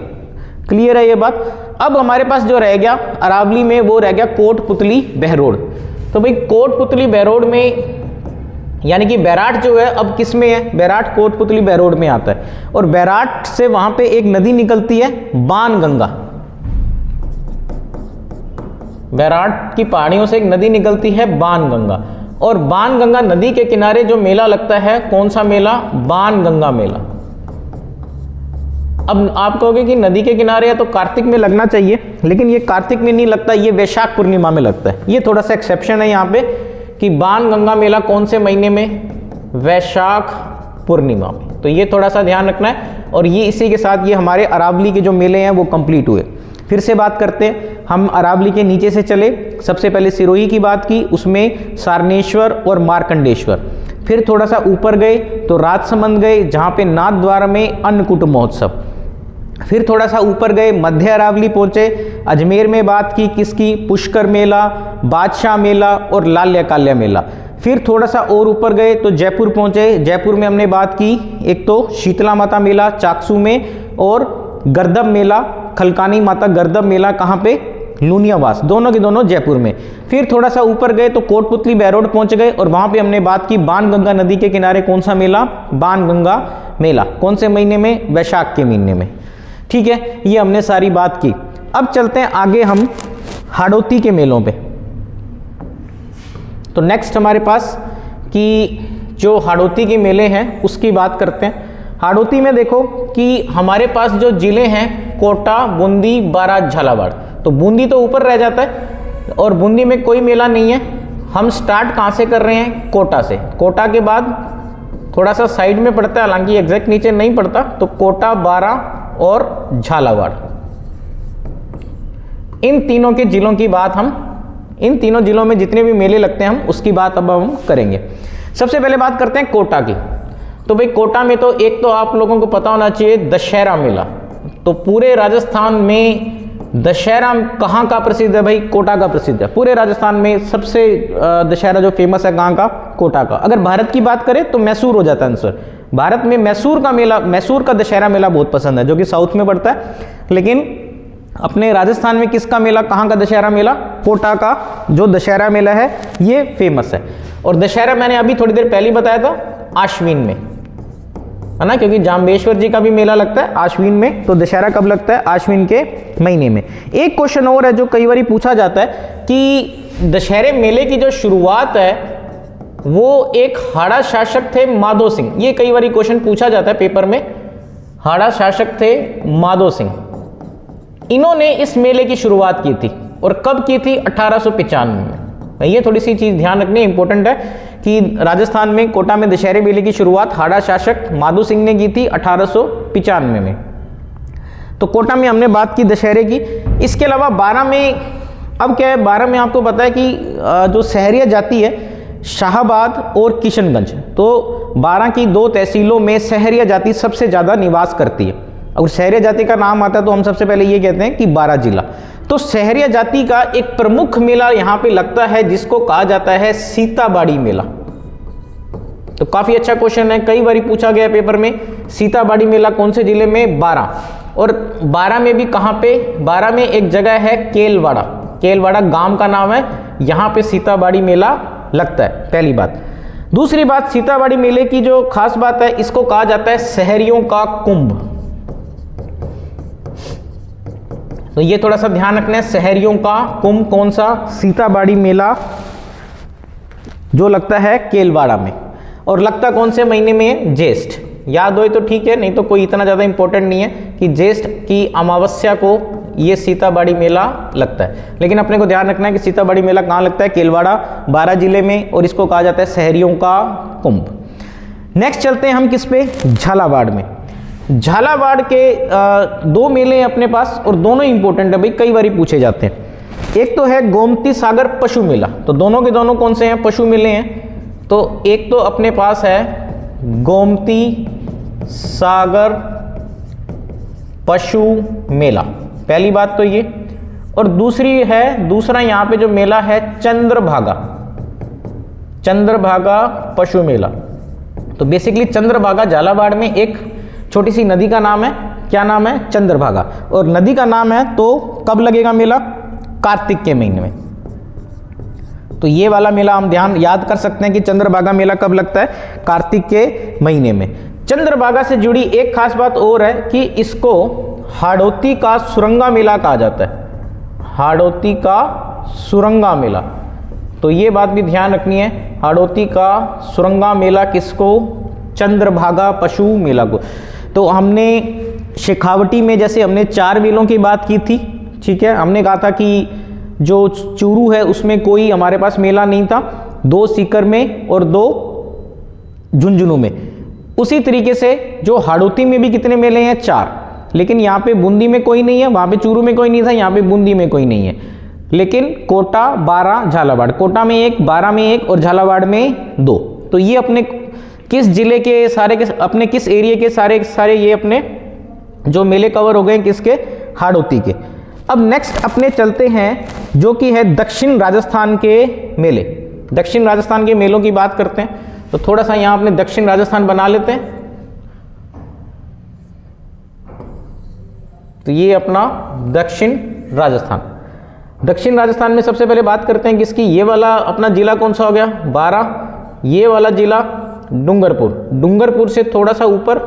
क्लियर है ये बात। अब हमारे पास जो रह गया अरावली में, वो रह गया कोटपुतली बहरोड। तो भाई कोटपुतली बहरोड में, यानी कि बैराट जो है अब किस में है, बैराट कोटपुतली बहरोड में आता है। और बैराट से वहां पे एक नदी निकलती है बाणगंगा। बैराट की पहाड़ियों से एक नदी निकलती है बाणगंगा, और बाणगंगा नदी के किनारे जो मेला लगता है, कौन सा मेला, बाणगंगा मेला। अब आप कहोगे कि नदी के किनारे है तो कार्तिक में लगना चाहिए, लेकिन ये कार्तिक में नहीं लगता, ये वैशाख पूर्णिमा में लगता है। ये थोड़ा सा एक्सेप्शन है यहाँ पे, कि बाणगंगा मेला कौन से महीने में, वैशाख पूर्णिमा में। तो ये थोड़ा सा ध्यान रखना है। और ये इसी के साथ ये हमारे अरावली के जो मेले हैं वो कंप्लीट हुए। फिर से बात करते हैं हम अरावली के नीचे से चले। सबसे पहले सिरोही की बात की, उसमें सारनेश्वर और मार्कंडेश्वर। फिर थोड़ा सा ऊपर गए तो राजसमंद गए, जहाँ पे नाथद्वारा में अन्नकूट महोत्सव। फिर थोड़ा सा ऊपर गए, मध्य अरावली पहुंचे। अजमेर में बात की किसकी, पुष्कर मेला, बादशाह मेला और लाल्या काल्या मेला। फिर थोड़ा सा और ऊपर गए तो जयपुर पहुंचे। जयपुर में हमने बात की एक तो शीतला माता मेला चाकसू में, और गर्दब मेला, खलकानी माता गर्दब मेला कहाँ पे, लूनियावास, दोनों के दोनों जयपुर में। फिर थोड़ा सा ऊपर गए तो कोटपुतली बहरोड पहुंच गए, और वहां पे हमने बात की बाणगंगा नदी के किनारे कौन सा मेला, बाणगंगा मेला। कौन से महीने में, वैशाख के महीने में। ठीक है, ये हमने सारी बात की। अब चलते हैं आगे हम हाड़ौती के मेलों पे। तो नेक्स्ट हमारे पास कि जो हाड़ौती के मेले हैं उसकी बात करते हैं। हाड़ौती में देखो कि हमारे पास जो जिले हैं कोटा, बूंदी, बारात, झालावाड़। तो बूंदी तो ऊपर रह जाता है और बूंदी में कोई मेला नहीं है। हम स्टार्ट कहाँ से कर रहे हैं, कोटा से। कोटा के बाद थोड़ा सा साइड में पड़ता है, हालांकि एग्जैक्ट नीचे नहीं पड़ता, तो कोटा, बारात और झालावाड़, इन तीनों के जिलों की बात हम, इन तीनों जिलों में जितने भी मेले लगते हैं हम उसकी बात अब हम करेंगे। सबसे पहले बात करते हैं कोटा की। तो भाई कोटा में तो एक तो आप लोगों को पता होना चाहिए दशहरा मेला। तो पूरे राजस्थान में दशहरा कहाँ का प्रसिद्ध है, भाई कोटा का प्रसिद्ध है। पूरे राजस्थान में सबसे दशहरा जो फेमस है कहाँ का, कोटा का। अगर भारत की बात करें तो मैसूर हो जाता है आंसर। भारत में मैसूर का मेला, मैसूर का दशहरा मेला बहुत पसंद है, जो कि साउथ में पड़ता है। लेकिन अपने राजस्थान में किसका मेला, कहाँ का दशहरा मेला, कोटा का जो दशहरा मेला है ये फेमस है। और दशहरा मैंने अभी थोड़ी देर पहले बताया था आश्विन में, है ना, क्योंकि जाम्बेश्वर जी का भी मेला लगता है आश्विन में। तो दशहरा कब लगता है, आश्विन के महीने में। एक क्वेश्चन और है जो कई बार पूछा जाता है कि दशहरे मेले की जो शुरुआत है वो एक हाड़ा शासक थे माधो सिंह। ये कई बार क्वेश्चन पूछा जाता है पेपर में हाड़ा शासक थे माधो सिंह। इन्होंने इस मेले की शुरुआत की थी और कब की थी? 1895 में। ये थोड़ी सी चीज ध्यान रखनी इंपॉर्टेंट है कि राजस्थान में कोटा में दशहरे मेले की शुरुआत हाड़ा शासक माधो सिंह ने की थी 1895 में। तो कोटा में हमने बात की दशहरे की। इसके अलावा 12 में अब क्या है, 12 में आपको पता है कि जो सहरिया जाति है शाहाबाद और किशनगंज, तो 12 की 2 तहसीलों में सहरिया जाति सबसे ज़्यादा निवास करती है। अगर सहरिया जाति का नाम आता है तो हम सबसे पहले ये कहते हैं कि 12 जिला। तो सहरिया जाति का एक प्रमुख मेला यहाँ पे लगता है जिसको कहा जाता है सीताबाड़ी मेला। तो काफ़ी अच्छा क्वेश्चन है, कई बार पूछा गया पेपर में। सीताबाड़ी मेला कौन से जिले में? 12। और 12 में भी कहाँ पे? 12 में एक जगह है केलवाड़ा, केलवाड़ा गांव का नाम है, यहाँ पे सीताबाड़ी मेला लगता है, पहली बात। दूसरी बात, सीताबाड़ी मेले की जो खास बात है, इसको कहा जाता है सहरियों का कुंभ। तो ये थोड़ा सा ध्यान रखना है, सहरियों का कुंभ कौन सा? सीताबाड़ी मेला जो लगता है केलवाड़ा में। और लगता कौन से महीने में? ज्येष्ठ। याद हो तो ठीक है, नहीं तो कोई इतना ज़्यादा इंपॉर्टेंट नहीं है कि ज्येष्ठ की अमावस्या को ये सीताबाड़ी मेला लगता है। लेकिन अपने को ध्यान रखना है कि सीताबाड़ी मेला कहाँ लगता है? केलवाड़ा, 12 जिले में, और इसको कहा जाता है सहरियों का कुंभ। नेक्स्ट चलते हैं हम किस पे? झालावाड़ में। झालावाड़ के 2 मेले हैं अपने पास और दोनों इंपॉर्टेंट है भाई, कई बार पूछे जाते हैं। एक तो है गोमती सागर पशु मेला, तो दोनों के दोनों कौन से हैं? पशु मेले हैं। तो एक तो अपने पास है गोमती सागर पशु मेला, पहली बात तो ये। और दूसरा यहाँ पे जो मेला है चंद्रभागा, चंद्रभागा पशु मेला। तो बेसिकली चंद्रभागा झालावाड़ में एक छोटी सी नदी का नाम है, क्या नाम है? चंद्रभागा। और नदी का नाम है, तो कब लगेगा मेला? कार्तिक के महीने में। तो ये वाला मेला हम याद कर सकते हैं कि चंद्रभागा मेला कब लगता है? कार्तिक के महीने में। चंद्रभागा से जुड़ी एक खास बात और है कि इसको हाड़ौती का सुरंगा मेला कहा जाता है, हाड़ौती का सुरंगा मेला। तो ये बात भी ध्यान रखनी है, हाड़ौती का सुरंगा मेला किसको? चंद्रभागा पशु मेला को। तो हमने शेखावटी में जैसे हमने 4 मेलों की बात की थी, ठीक है। हमने कहा था कि जो चूरू है उसमें कोई हमारे पास मेला नहीं था, 2 सीकर में और 2 झुंझुनू में। उसी तरीके से जो हाड़ौती में भी कितने मेले हैं? 4। लेकिन यहाँ पे बूंदी में कोई नहीं है, वहाँ पे चूरू में कोई नहीं था, यहाँ पे बूंदी में कोई नहीं है। लेकिन कोटा, 12, झालावाड़, कोटा में 1, 12 में 1 और झालावाड़ में 2। तो ये अपने किस जिले के सारे के अपने किस एरिया के सारे ये अपने जो मेले कवर हो गए किसके? हाड़ौती के। अब नेक्स्ट अपने चलते हैं जो कि है दक्षिण राजस्थान के मेले। दक्षिण राजस्थान के मेलों की बात करते हैं, तो थोड़ा सा यहाँ अपने दक्षिण राजस्थान बना लेते हैं। तो ये अपना दक्षिण राजस्थान। दक्षिण राजस्थान में सबसे पहले बात करते हैं किसकी? ये वाला अपना जिला कौन सा हो गया? 12। ये वाला जिला डूंगरपुर, डूंगरपुर से थोड़ा सा ऊपर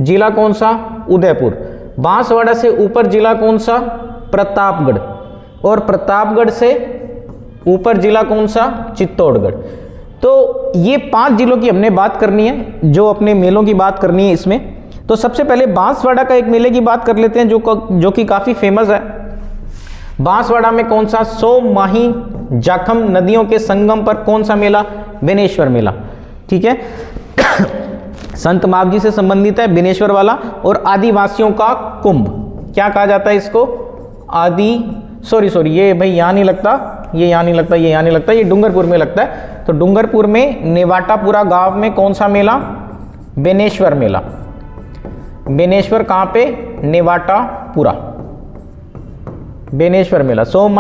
जिला कौन सा? उदयपुर। बांसवाड़ा से ऊपर जिला कौन सा? प्रतापगढ़। और प्रतापगढ़ से ऊपर जिला कौन सा? चित्तौड़गढ़। तो ये 5 जिलों की हमने बात करनी है, जो अपने मेलों की बात करनी है इसमें। तो सबसे पहले बांसवाड़ा का एक मेले की बात कर लेते हैं जो कि काफ़ी फेमस है। बांसवाड़ा में कौन सा? सोम, माही, जाखम नदियों के संगम पर कौन सा मेला? बेनेश्वर मेला, ठीक है। संत मावजी से संबंधित है बेनेश्वर वाला। और आदिवासियों का कुंभ, क्या कहा जाता है इसको? सॉरी ये भाई यहाँ नहीं लगता, ये यहाँ नहीं लगता, ये यहाँ नहीं लगता, ये डूंगरपुर में लगता है। तो डूंगरपुर में नेवाटापुरा गांव में कौन सा मेला? बेनेश्वर मेला। बेनेश्वर कहाँ पे? नेवाटापुरा, बेनेश्वर मेला। सोम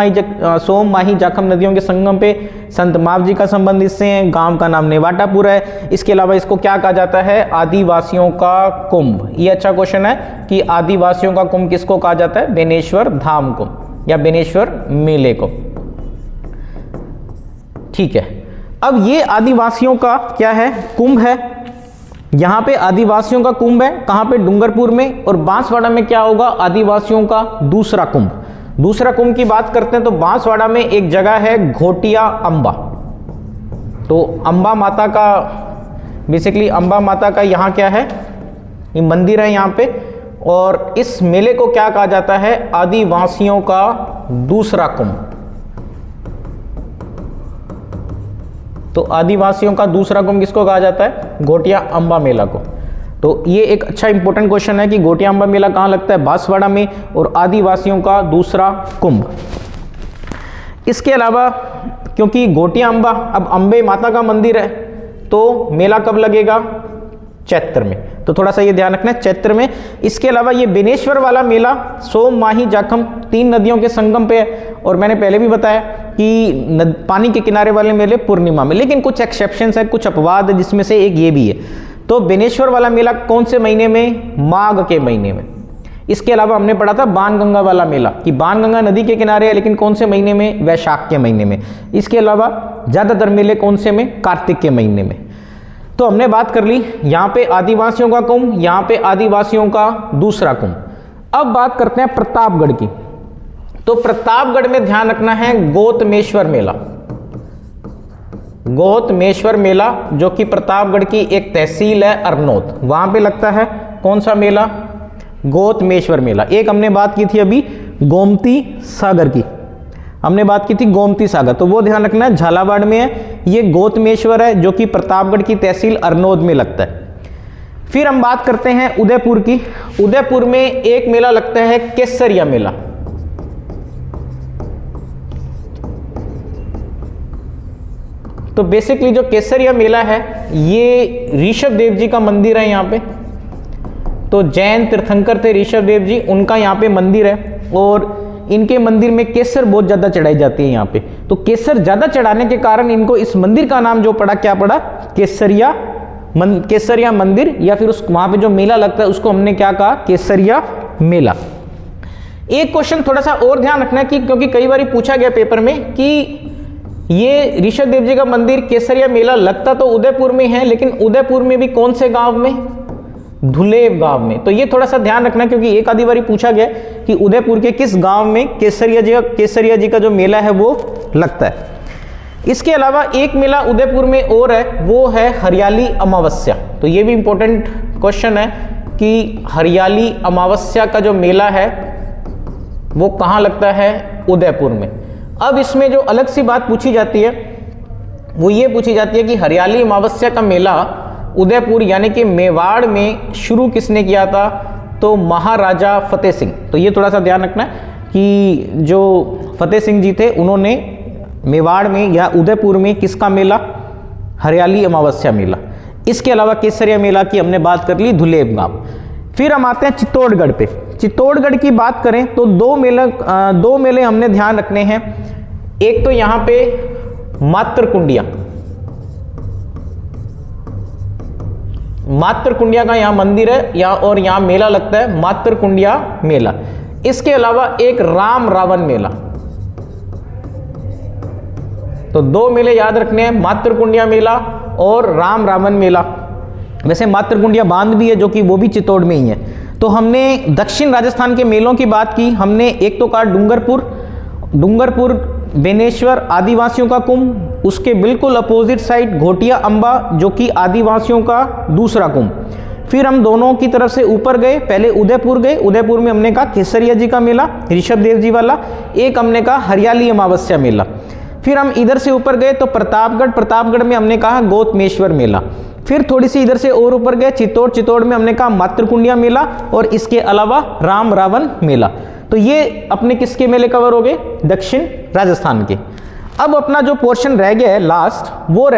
माही जाखम नदियों के संगम पे संत मावजी का संबंध इससे है। गांव का नाम नेवाटापुर है। इसके अलावा इसको क्या कहा जाता है? आदिवासियों का कुंभ। ये अच्छा क्वेश्चन है कि आदिवासियों का कुंभ किसको कहा जाता है? बेनेश्वर धाम को या बेनेश्वर मेले को, ठीक है। अब ये आदिवासियों का क्या है? कुंभ है। यहाँ पे आदिवासियों का कुंभ है, कहाँ पे? डूंगरपुर में। और बांसवाड़ा में क्या होगा? आदिवासियों का दूसरा कुंभ। दूसरा कुंभ की बात करते हैं तो बांसवाड़ा में एक जगह है घोटिया अंबा। तो अंबा माता का बेसिकली अंबा माता का यहाँ क्या है? ये मंदिर है यहाँ पे, और इस मेले को क्या कहा जाता है? आदिवासियों का दूसरा कुंभ। तो आदिवासियों का दूसरा कुंभ किसको कहा जाता है? घोटिया अंबा मेला को। तो ये एक अच्छा इंपॉर्टेंट क्वेश्चन है कि घोटिया अंबा मेला कहाँ लगता है? बांसवाड़ा में, और आदिवासियों का दूसरा कुंभ। इसके अलावा क्योंकि घोटिया अंबा अब अंबे माता का मंदिर है, तो मेला कब लगेगा? चैत्र में। तो थोड़ा सा ये ध्यान रखना है, चैत्र में। इसके अलावा ये बेनेश्वर वाला मेला सोम, माही, जाखम 3 नदियों के संगम पे है, और मैंने पहले भी बताया कि पानी के किनारे वाले मेले पूर्णिमा में, लेकिन कुछ एक्सेप्शंस है, कुछ अपवाद है, जिसमें से एक ये भी है। तो बेनेश्वर वाला मेला कौन से महीने में? माघ के महीने में। इसके अलावा हमने पढ़ा था बाणगंगा वाला मेला कि बाणगंगा नदी के किनारे है, लेकिन कौन से महीने में? वैशाख के महीने में। इसके अलावा ज़्यादातर मेले कौन से में? कार्तिक के महीने में। तो हमने बात कर ली यहाँ पे आदिवासियों का कुंभ, यहाँ पे आदिवासियों का दूसरा कुंभ। अब बात करते हैं प्रतापगढ़ की। तो प्रतापगढ़ में ध्यान रखना है गौतमेश्वर मेला। गौतमेश्वर मेला जो कि प्रतापगढ़ की एक तहसील है अरनोद, वहां पे लगता है। कौन सा मेला? गौतमेश्वर मेला। एक हमने बात की थी अभी गोमती सागर की, हमने बात की थी गोमती सागर, तो वो ध्यान रखना है, झालावाड़ में है। ये गौतमेश्वर है जो कि प्रतापगढ़ की तहसील अरनोद में लगता है। फिर हम बात करते हैं उदयपुर की। उदयपुर में एक मेला लगता है केसरिया मेला। तो बेसिकली जो केसरिया मेला है ये ऋषभ देव जी का मंदिर है यहाँ पे। तो जैन तीर्थंकर थे ऋषभ देव जी, उनका यहाँ पे मंदिर है, और इनके मंदिर में केसर बहुत ज्यादा चढ़ाई जाती है यहाँ पे। तो केसर ज्यादा चढ़ाने के कारण इनको इस मंदिर का नाम जो पड़ा, क्या पड़ा? केसरिया मंदिर, या फिर उस वहां पे जो मेला लगता है उसको हमने क्या कहा? केसरिया मेला। एक क्वेश्चन थोड़ा सा और ध्यान रखना है कि क्योंकि कई बार पूछा गया पेपर में कि ये ऋषभ देव जी का मंदिर केसरिया मेला लगता तो उदयपुर में है, लेकिन उदयपुर में भी कौन से गांव में? धुलेब गांव में। तो ये थोड़ा सा ध्यान रखना क्योंकि एक आधी बारी पूछा गया कि उदयपुर के किस गांव में केसरिया जी का जो मेला है वो लगता है। इसके अलावा एक मेला उदयपुर में और है, वो है हरियाली अमावस्या। तो ये भी इंपॉर्टेंट क्वेश्चन है कि हरियाली अमावस्या का जो मेला है वो कहाँ लगता है? उदयपुर में। अब इसमें जो अलग सी बात पूछी जाती है वो ये पूछी जाती है कि हरियाली अमावस्या का मेला उदयपुर यानी कि मेवाड़ में शुरू किसने किया था? तो महाराजा फतेह सिंह। तो ये थोड़ा सा ध्यान रखना है कि जो फतेह सिंह जी थे उन्होंने मेवाड़ में या उदयपुर में किसका मेला? हरियाली अमावस्या मेला। इसके अलावा केसरिया मेला की हमने बात कर ली, धुलेब गांव। फिर हम आते हैं चित्तौड़गढ़ पे। चित्तौड़गढ़ की बात करें तो दो मेले हमने ध्यान रखने हैं। एक तो यहाँ पे मातृकुंडिया का यहाँ मंदिर है और यहाँ मेला लगता है मातृकुंडिया मेला। इसके अलावा एक राम रावण मेला। तो 2 मेले याद रखने हैं, मातृकुंडिया मेला और राम रावण मेला। वैसे मातृकुंडिया बांध भी है जो कि वो भी चित्तौड़ में ही है। तो हमने दक्षिण राजस्थान के मेलों की बात की। हमने एक तो कहा डूंगरपुर बेनेश्वर आदिवासियों का कुंभ, उसके बिल्कुल अपोजिट साइड घोटिया अंबा जो कि आदिवासियों का दूसरा कुंभ। फिर हम दोनों की तरफ से ऊपर गए, पहले उदयपुर गए। उदयपुर में हमने कहा केसरिया जी का मेला ऋषभ देव जी वाला, एक हमने कहा हरियाली अमावस्या मेला। फिर हम इधर से ऊपर गए तो प्रतापगढ़ में हमने कहा गौतमेश्वर मेला। फिर थोड़ी सी इधर से और ऊपर गए चित्तौड़ में हमने कहा मातृकुंडिया मेला और इसके अलावा राम रावण मेला। तो ये अपने किसके मेले कवर हो गए? दक्षिण राजस्थान के। अब अपना जो पोर्शन रह गया है लास्ट, वो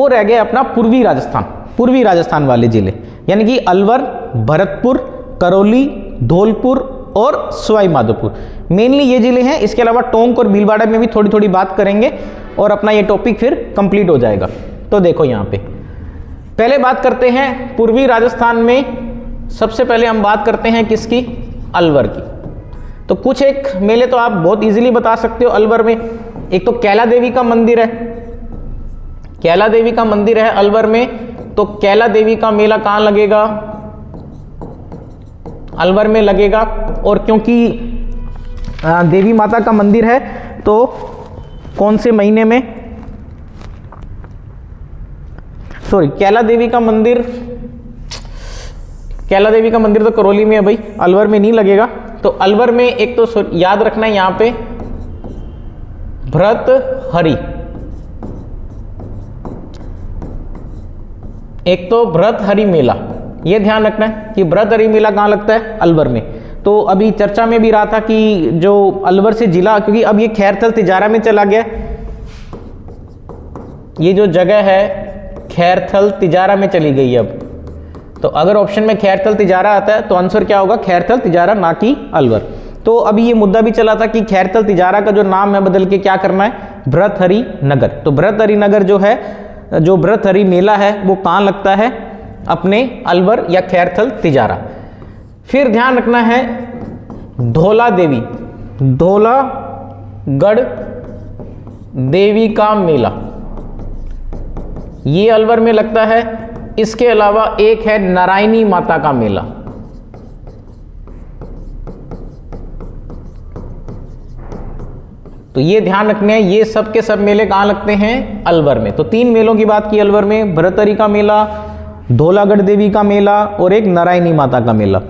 रह गया अपना पूर्वी राजस्थान वाले जिले, यानी कि अलवर, भरतपुर, करौली, धौलपुर और सवाई माधोपुर। मेनली ये जिले हैं। इसके अलावा टोंक और भीलवाड़ा में भी थोड़ी थोड़ी बात करेंगे और अपना ये टॉपिक फिर कंप्लीट हो जाएगा। तो देखो यहाँ पे पहले बात करते हैं पूर्वी राजस्थान में। सबसे पहले हम बात करते हैं किसकी? अलवर की। तो कुछ एक मेले तो आप बहुत इजीली बता सकते हो अलवर में। एक तो कैला देवी का मंदिर है, कैला देवी का मंदिर है अलवर में। तो कैला देवी का मेला कहाँ लगेगा? अलवर में लगेगा। और क्योंकि देवी माता का मंदिर है तो कौन से महीने में? कैला देवी का मंदिर कैला देवी का मंदिर तो करौली में है भाई, अलवर में नहीं लगेगा। तो अलवर में एक तो याद रखना है यहाँ पे भर्तहरि, एक तो भर्तहरि मेला, ये ध्यान रखना है कि भर्तहरि मेला कहाँ लगता है, अलवर में। तो अभी चर्चा में भी रहा था कि जो अलवर से जिला, क्योंकि अब ये खैरथल तिजारा में चला गया, ये जो जगह है खैरथल तिजारा में चली गई अब। तो अगर ऑप्शन में खैरथल तिजारा आता है तो आंसर क्या होगा, खैरथल तिजारा, ना कि अलवर। तो अभी ये मुद्दा भी चला था कि खैरथल तिजारा का जो नाम है बदल के क्या करना है, भर्तहरि नगर। तो भर्तहरि नगर जो है, जो भर्तहरि मेला है वो कहाँ लगता है, अपने अलवर या खैरथल तिजारा। फिर ध्यान रखना है धौला देवी, धौलागढ़ देवी का मेला, ये अलवर में लगता है। इसके अलावा एक है नारायणी माता का मेला, तो ये ध्यान रखने हैं, ये सब के सब मेले कहाँ लगते हैं, अलवर में। तो 3 मेलों की बात की अलवर में, भर्तहरि का मेला, धौलागढ़ देवी का मेला और एक नारायणी माता का मेला।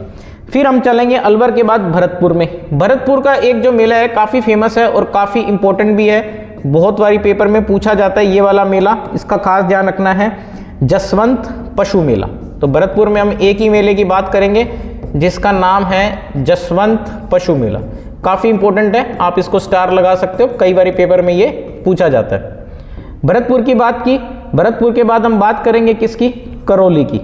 फिर हम चलेंगे अलवर के बाद भरतपुर में। भरतपुर का एक जो मेला है काफ़ी फेमस है और काफ़ी इंपॉर्टेंट भी है, बहुत बारी पेपर में पूछा जाता है ये वाला मेला, इसका खास ध्यान रखना है, जसवंत पशु मेला। तो भरतपुर में हम एक ही मेले की बात करेंगे जिसका नाम है जसवंत पशु मेला, काफ़ी इंपॉर्टेंट है, आप इसको स्टार लगा सकते हो, कई बारी पेपर में ये पूछा जाता है। भरतपुर की बात की, भरतपुर के बाद हम बात करेंगे किसकी, करौली की।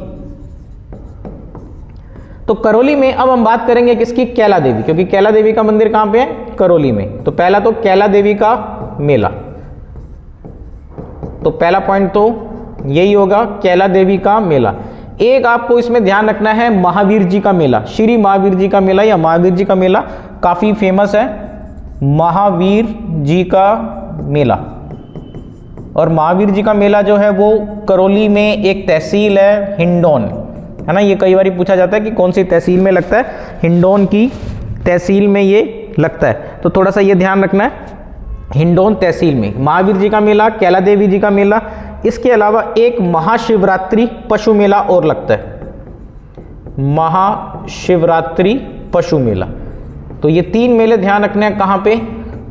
तो करौली में अब हम बात करेंगे किसकी, कैला देवी, क्योंकि कैला देवी का मंदिर कहाँ पे है, करौली में। तो पहला तो कैला देवी का मेला, तो पहला पॉइंट तो यही होगा, कैला देवी का मेला। एक आपको इसमें ध्यान रखना है महावीर जी का मेला, श्री महावीर जी का मेला या महावीर जी का मेला काफ़ी फेमस है, महावीर जी का मेला। और महावीर जी का मेला जो है वो करौली में एक तहसील है हिंडौन, है ना, ये कई बार पूछा जाता है कि कौन सी तहसील में लगता है, हिंडौन की तहसील में ये लगता है। तो थोड़ा सा ये ध्यान रखना है, हिंडौन तहसील में महावीर जी का मेला, कैला देवी जी का मेला। इसके अलावा एक महाशिवरात्रि पशु मेला और लगता है, महाशिवरात्रि पशु मेला। तो ये 3 मेले ध्यान रखने हैं कहाँ पे,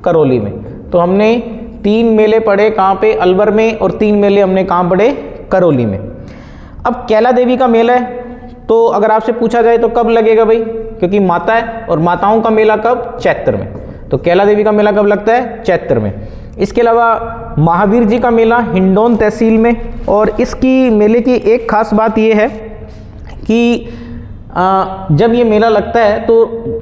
करौली में। तो हमने 3 मेले पढ़े कहाँ पे, अलवर में, और 3 मेले हमने कहाँ पढ़े, करौली में। अब कैला देवी का मेला है, तो अगर आपसे पूछा जाए तो कब लगेगा भाई, क्योंकि माता है और माताओं का मेला कब, चैत्र में। तो कैला देवी का मेला कब लगता है, चैत्र में। इसके अलावा महावीर जी का मेला हिंडौन तहसील में, और इसकी मेले की एक खास बात यह है कि जब ये मेला लगता है तो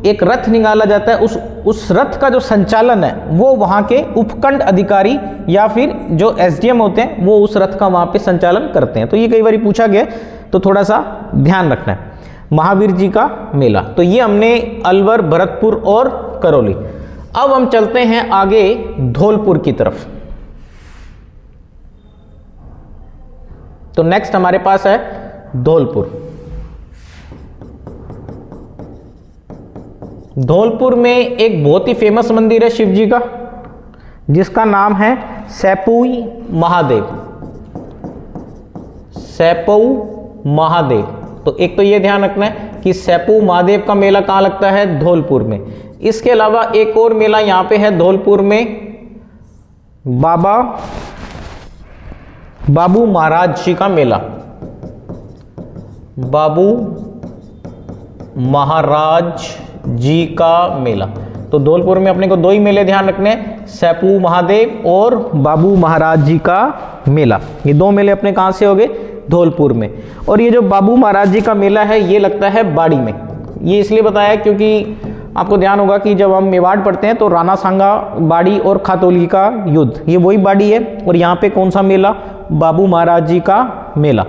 एक रथ निकाला जाता है, उस रथ का जो संचालन है वो वहाँ के उपखंड अधिकारी या फिर जो एसडीएम होते हैं वो उस रथ का वहाँ पे संचालन करते हैं। तो ये कई बार पूछा गया, तो थोड़ा सा ध्यान रखना है, महावीर जी का मेला। तो ये हमने अलवर, भरतपुर और करौली। अब हम चलते हैं आगे धौलपुर की तरफ। तो नेक्स्ट हमारे पास है धौलपुर। धौलपुर में एक बहुत ही फेमस मंदिर है शिव जी का, जिसका नाम है सैपुई महादेव, सैपुई महादेव। तो एक तो ये ध्यान रखना है कि सैपुई महादेव का मेला कहाँ लगता है, धौलपुर में। इसके अलावा एक और मेला यहाँ पे है धौलपुर में, बाबू महाराज जी का मेला, बाबू महाराज जी का मेला। तो धौलपुर में अपने को 2 ही मेले ध्यान रखने हैं, सैपुई महादेव और बाबू महाराज जी का मेला। ये 2 मेले अपने कहाँ से हो गए, धौलपुर में। और ये जो बाबू महाराज जी का मेला है ये लगता है बाड़ी में। ये इसलिए बताया क्योंकि आपको ध्यान होगा कि जब हम मेवाड़ पढ़ते हैं तो राणा सांगा बाड़ी और खातौली का युद्ध, ये वही बाड़ी है। और यहाँ पे कौन सा मेला, बाबू महाराज जी का मेला।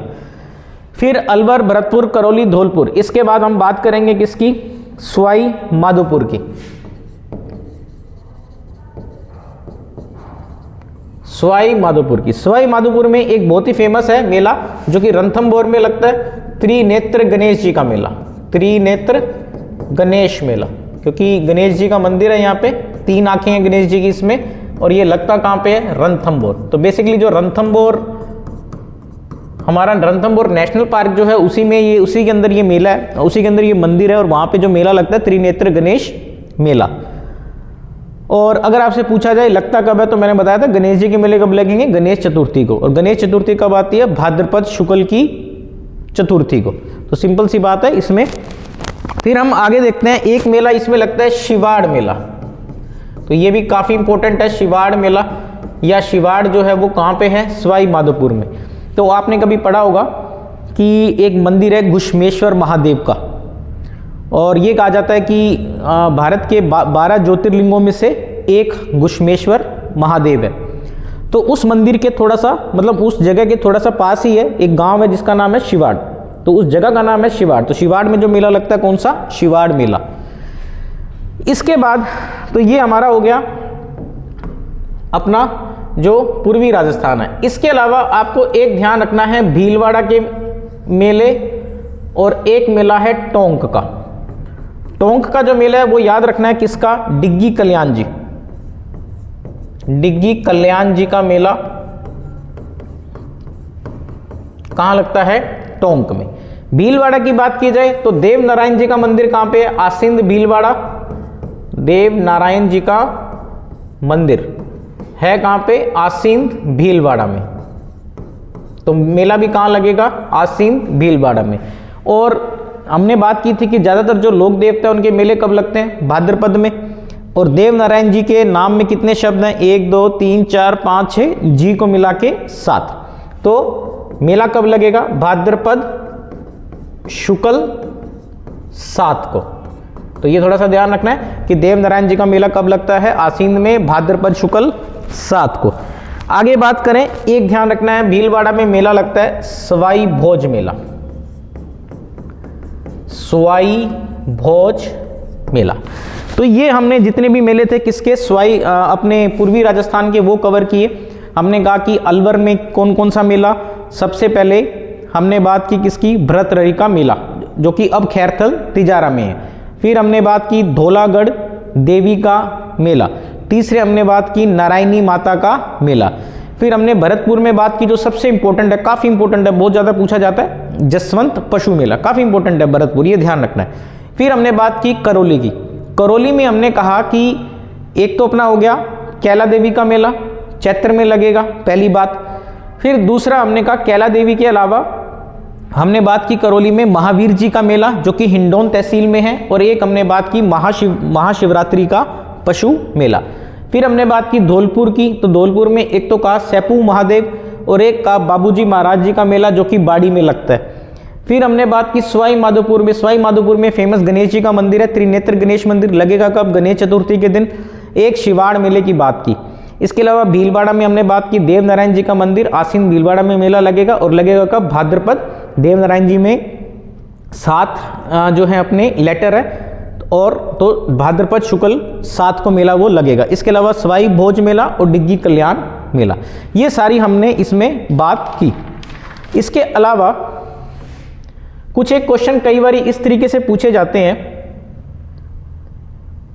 फिर अलवर, भरतपुर, करौली, धौलपुर। इसके बाद हम बात करेंगे किसकी, सवाई माधोपुर की। सवाई माधोपुर की, सवाई माधोपुर में एक बहुत ही फेमस है मेला जो कि रणथंभौर में लगता है, त्रिनेत्र गणेश जी का मेला, त्रिनेत्र गणेश मेला। क्योंकि गणेश जी का मंदिर है यहाँ पे, 3 आंखें हैं गणेश जी की इसमें, और ये लगता कहाँ पे है, रणथंभौर। तो बेसिकली जो रणथंभौर हमारा रणथंभौर नेशनल पार्क जो है उसी में ये, उसी के अंदर ये मेला है, उसी के अंदर ये मंदिर है और वहाँ पे जो मेला लगता है त्रिनेत्र गणेश मेला। और अगर आपसे पूछा जाए लगता कब है, तो मैंने बताया था गणेश जी के मेले कब लगेंगे, गणेश चतुर्थी को। और गणेश चतुर्थी कब आती है, भाद्रपद शुक्ल की चतुर्थी को। तो सिंपल सी बात है इसमें। फिर हम आगे देखते हैं, एक मेला इसमें लगता है शिवाड़ मेला। तो ये भी काफ़ी इंपॉर्टेंट है, शिवाड़ मेला या शिवाड़ जो है वो कहाँ पे है, सवाई माधोपुर में। तो आपने कभी पढ़ा होगा कि एक मंदिर है घुश्मेश्वर महादेव का, और ये कहा जाता है कि भारत के 12 ज्योतिर्लिंगों में से एक घुश्मेश्वर महादेव है। तो उस मंदिर के थोड़ा सा, मतलब उस जगह के थोड़ा सा पास ही है एक गांव है जिसका नाम है शिवाड़। तो उस जगह का नाम है शिवाड़। तो शिवाड़ में जो मेला लगता है कौन सा, शिवाड़ मेला। इसके बाद तो ये हमारा हो गया अपना जो पूर्वी राजस्थान है। इसके अलावा आपको एक ध्यान रखना है, भीलवाड़ा के मेले और एक मेला है टोंक का। टोंक का जो मेला है वो याद रखना है किसका, डिग्गी कल्याण जी, डिग्गी कल्याण जी का मेला कहां लगता है, टोंक में। भीलवाड़ा की बात की जाए तो देव नारायण जी का मंदिर कहां पे है, आसिंद भीलवाड़ा। देव नारायण जी का मंदिर है कहां पे, आसिंद भीलवाड़ा में। तो मेला भी कहां लगेगा, आसिंद भीलवाड़ा में। और हमने बात की थी कि ज़्यादातर जो लोक देवता है उनके मेले कब लगते हैं, भाद्रपद में। और देव नारायण जी के नाम में कितने शब्द हैं, 1 2 3 4 5 6, जी को मिला के 7। तो मेला कब लगेगा, भाद्रपद शुक्ल 7 को। तो ये थोड़ा सा ध्यान रखना है कि देव नारायण जी का मेला कब लगता है, आसीन में, भाद्रपद शुक्ल 7 को। आगे बात करें, एक ध्यान रखना है, भीलवाड़ा में मेला लगता है सवाई भोज मेला, सवाई भोज मेला। तो ये हमने जितने भी मेले थे किसके, सवाई अपने पूर्वी राजस्थान के, वो कवर किए। हमने कहा कि अलवर में कौन कौन सा मेला, सबसे पहले हमने बात की किसकी, भरतहरि का मेला जो कि अब खैरथल तिजारा में है। फिर हमने बात की धौलागढ़ देवी का मेला। तीसरे हमने बात की नारायणी माता का मेला। फिर हमने भरतपुर में बात की जो सबसे इंपॉर्टेंट है, काफ़ी इंपॉर्टेंट है, बहुत ज़्यादा पूछा जाता है, जसवंत पशु मेला, काफ़ी इंपॉर्टेंट है भरतपुर, ये ध्यान रखना है। फिर हमने बात की करौली की। करौली में हमने कहा कि एक तो अपना हो गया कैला देवी का मेला, चैत्र में लगेगा, पहली बात। फिर दूसरा हमने कहा कैला देवी के अलावा हमने बात की करौली में महावीर जी का मेला जो कि हिंडौन तहसील में है। और एक हमने बात की महाशिवरात्रि का पशु मेला। फिर हमने बात की धौलपुर की, तो धौलपुर में एक तो कहा सैपू महादेव और एक का बाबूजी महाराज जी का मेला जो कि बाड़ी में लगता है। फिर हमने बात की सवाई माधोपुर में, सवाई माधोपुर में फेमस गणेश जी का मंदिर है, त्रिनेत्र गणेश मंदिर, लगेगा कब, गणेश चतुर्थी के दिन। एक शिवाड़ मेले की बात की। इसके अलावा भीलवाड़ा में हमने बात की देव नारायण जी का मंदिर, आसीन भीलवाड़ा में मेला लगेगा, और लगेगा कब, भाद्रपद। देव नारायण जी में 7 जो है अपने लेटर है, और तो भाद्रपद शुक्ल 7 को मेला वो लगेगा। इसके अलावा सवाई भोज मेला और डिग्गी कल्याण मेला, ये सारी हमने इसमें बात की। इसके अलावा कुछ एक क्वेश्चन कई बार इस तरीके से पूछे जाते हैं,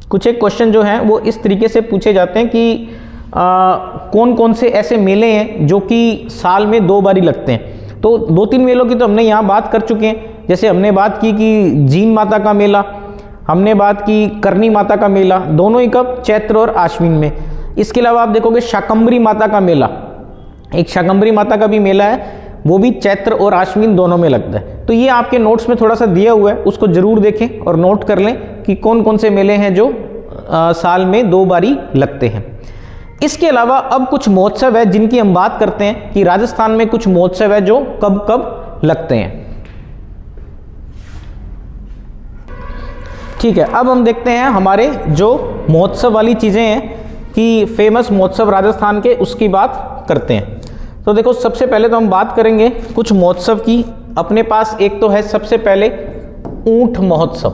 कुछ एक क्वेश्चन जो हैं वो इस तरीके से पूछे जाते हैं कि कौन कौन से ऐसे मेले हैं जो कि साल में 2 बारी लगते हैं। तो 2-3 मेलों की तो हमने यहाँ बात कर चुके हैं। जैसे हमने बात की कि जीन माता का मेला, हमने बात की करनी माता का मेला, दोनों ही कब, चैत्र और आश्विन में। इसके अलावा आप देखोगे शाकंभरी माता का मेला, एक शाकंभरी माता का भी मेला है, वो भी चैत्र और आश्विन दोनों में लगता है। तो ये आपके नोट्स में थोड़ा सा दिया हुआ है, उसको जरूर देखें और नोट कर लें कि कौन कौन से मेले हैं जो साल में 2 बारी लगते हैं। इसके अलावा अब कुछ महोत्सव है जिनकी हम बात करते हैं कि राजस्थान में कुछ महोत्सव है जो कब कब लगते हैं। ठीक है, अब हम देखते हैं हमारे जो महोत्सव वाली चीज़ें हैं कि फेमस महोत्सव राजस्थान के, उसकी बात करते हैं। तो देखो, सबसे पहले तो हम बात करेंगे कुछ महोत्सव की। अपने पास एक तो है सबसे पहले ऊंट महोत्सव।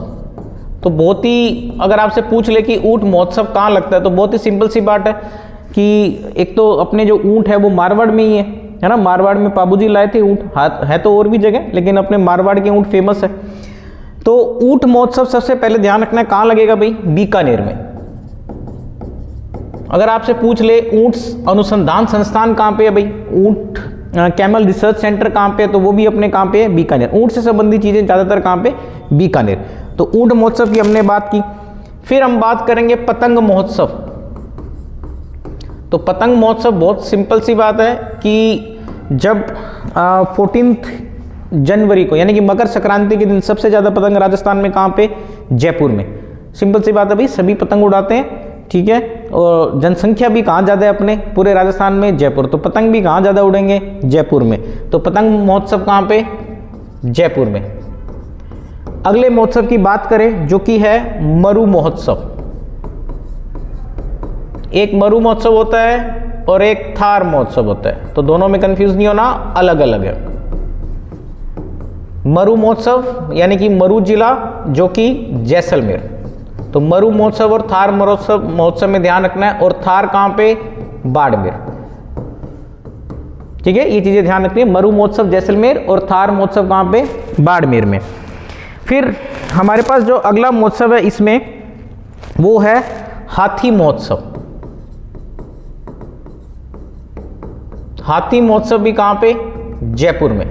तो बहुत ही, अगर आपसे पूछ ले कि ऊंट महोत्सव कहाँ लगता है, तो बहुत ही सिंपल सी बात है कि एक तो अपने जो ऊंट है वो मारवाड़ में ही है ना। मारवाड़ में बाबूजी लाए थे ऊंट, है तो और भी जगह, लेकिन अपने मारवाड़ के ऊंट फेमस है। तो ऊंट महोत्सव सबसे पहले ध्यान रखना है कहाँ लगेगा भाई, बीकानेर में। अगर आपसे पूछ ले ऊंट अनुसंधान संस्थान कहाँ पे है भाई, ऊंट कैमल रिसर्च सेंटर कहाँ पे, तो वो भी अपने कहाँ पे है, बीकानेर। ऊँट से संबंधित चीज़ें ज़्यादातर कहाँ पे, बीकानेर। तो ऊँट महोत्सव की हमने बात की। फिर हम बात करेंगे पतंग महोत्सव। तो पतंग महोत्सव बहुत सिंपल सी बात है कि जब 14 जनवरी को यानी कि मकर संक्रांति के दिन सबसे ज़्यादा पतंग राजस्थान में कहाँ पे, जयपुर में। सिंपल सी बात है भाई, सभी पतंग उड़ाते हैं, ठीक है। और जनसंख्या भी कहाँ ज़्यादा है अपने पूरे राजस्थान में, जयपुर। तो पतंग भी कहाँ ज़्यादा उड़ेंगे, जयपुर में। तो पतंग महोत्सव कहाँ पे, जयपुर में। अगले महोत्सव की बात करें जो कि है मरु महोत्सव। एक मरु महोत्सव होता है और एक थार महोत्सव होता है, तो दोनों में कंफ्यूज नहीं होना, अलग अलग है। मरु महोत्सव यानी कि मरु जिला जो कि जैसलमेर। तो मरु महोत्सव और थार महोत्सव में ध्यान रखना है। और थार कहां पे, बाड़मेर, ठीक है। ये चीजें ध्यान रखनी है, मरु महोत्सव जैसलमेर और थार महोत्सव कहां पे, बाड़मेर में। फिर हमारे पास जो अगला महोत्सव है इसमें वो है हाथी महोत्सव। हाथी महोत्सव भी कहां पे, जयपुर में।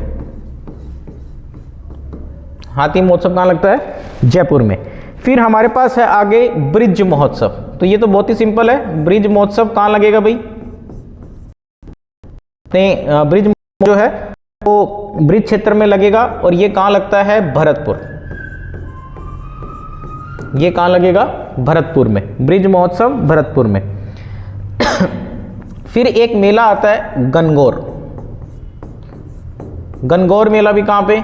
हाथी महोत्सव कहां लगता है, जयपुर में। फिर हमारे पास है आगे ब्रिज महोत्सव। तो ये तो बहुत ही सिंपल है, ब्रिज महोत्सव कहां लगेगा भाई, ब्रिज जो है वो ब्रिज क्षेत्र में लगेगा। और ये कहां लगता है, भरतपुर। ये कहां लगेगा, भरतपुर में। ब्रिज महोत्सव भरतपुर में। फिर एक मेला आता है गणगौर। गणगौर मेला भी कहां पे,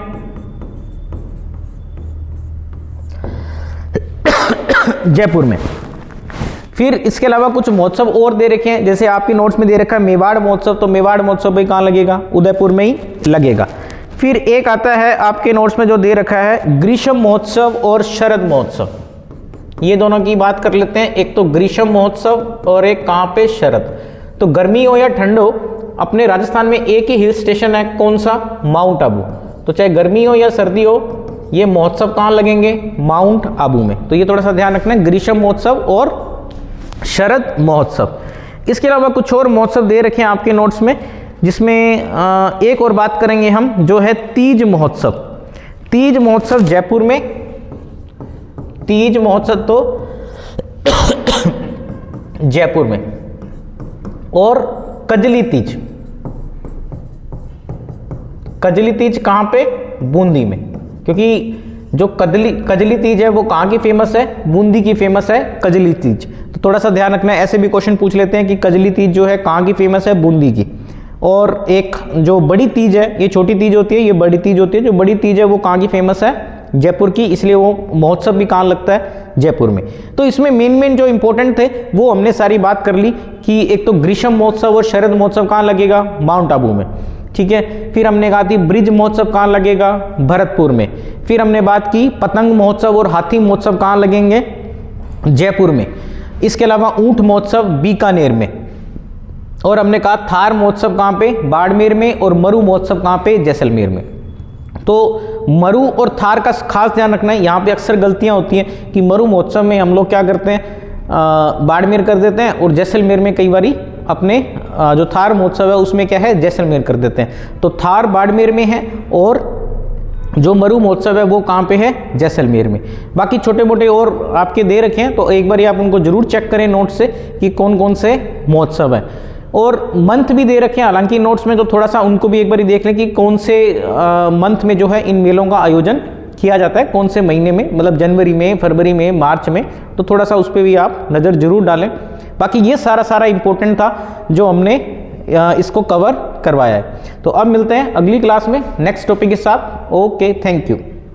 जयपुर में। फिर इसके अलावा कुछ महोत्सव और दे रखे हैं, जैसे आपकी नोट्स में दे रखा है मेवाड़ महोत्सव। तो मेवाड़ महोत्सव भी कहां लगेगा, उदयपुर में ही लगेगा। फिर एक आता है आपके नोट्स में जो दे रखा है ग्रीष्म महोत्सव और शरद महोत्सव। ये दोनों की बात कर लेते हैं। एक तो ग्रीष्म महोत्सव और एक कहां पे, शरद। तो गर्मी हो या ठंड हो, अपने राजस्थान में एक ही हिल स्टेशन है, कौन सा, माउंट आबू। तो चाहे गर्मी हो या सर्दी हो, ये महोत्सव कहाँ लगेंगे, माउंट आबू में। तो ये थोड़ा सा ध्यान रखना है, ग्रीष्म महोत्सव और शरद महोत्सव। इसके अलावा कुछ और महोत्सव दे रखे हैं आपके नोट्स में, जिसमें एक और बात करेंगे हम, जो है तीज महोत्सव। तीज महोत्सव जयपुर में। तीज महोत्सव तो जयपुर में। और कजली तीज, कजली तीज कहां पे, बूंदी में। क्योंकि जो कजली तीज है वो कहां की फेमस है, बूंदी की फेमस है कजली तीज। तो थोड़ा सा ध्यान रखना है, ऐसे भी क्वेश्चन पूछ लेते हैं कि कजली तीज जो है कहां की फेमस है, बूंदी की। और एक जो बड़ी तीज है, ये छोटी तीज होती है, ये बड़ी तीज होती है। जो बड़ी तीज है वो कहां की फेमस है, जयपुर की, इसलिए वो महोत्सव भी कहां लगता है, जयपुर में। तो इसमें मेन जो इंपॉर्टेंट थे वो हमने सारी बात कर ली कि एक तो ग्रीष्म महोत्सव और शरद महोत्सव कहां लगेगा, माउंट आबू में, ठीक है। फिर हमने कहा थी ब्रिज महोत्सव कहां लगेगा, भरतपुर में। फिर हमने बात की पतंग महोत्सव और हाथी महोत्सव कहां लगेंगे, जयपुर में। इसके अलावा ऊंट महोत्सव बीकानेर में। और हमने कहा थार महोत्सव कहां पे, बाड़मेर में। और मरु महोत्सव कहां पे, जैसलमेर में। तो मरु और थार का खास ध्यान रखना है। यहाँ पे अक्सर गलतियाँ होती हैं कि मरु महोत्सव में हम लोग क्या करते हैं, बाड़मेर कर देते हैं, और जैसलमेर में कई बारी अपने जो थार महोत्सव है उसमें क्या है, जैसलमेर कर देते हैं। तो थार बाड़मेर में है और जो मरु महोत्सव है वो कहाँ पे है, जैसलमेर में। बाकी छोटे मोटे और आपके दे रखे हैं, तो एक बार आप उनको जरूर चेक करें नोट से कि कौन कौन से महोत्सव है। और मंथ भी दे रखे हैं हालांकि नोट्स में, तो थोड़ा सा उनको भी एक बार देख लें कि कौन से मंथ में जो है इन मेलों का आयोजन किया जाता है, कौन से महीने में, मतलब जनवरी में, फरवरी में, मार्च में। तो थोड़ा सा उस पर भी आप नज़र जरूर डालें। बाकी ये सारा इंपॉर्टेंट था जो हमने इसको कवर करवाया है। तो अब मिलते हैं अगली क्लास में नेक्स्ट टॉपिक के साथ। Okay, thank you.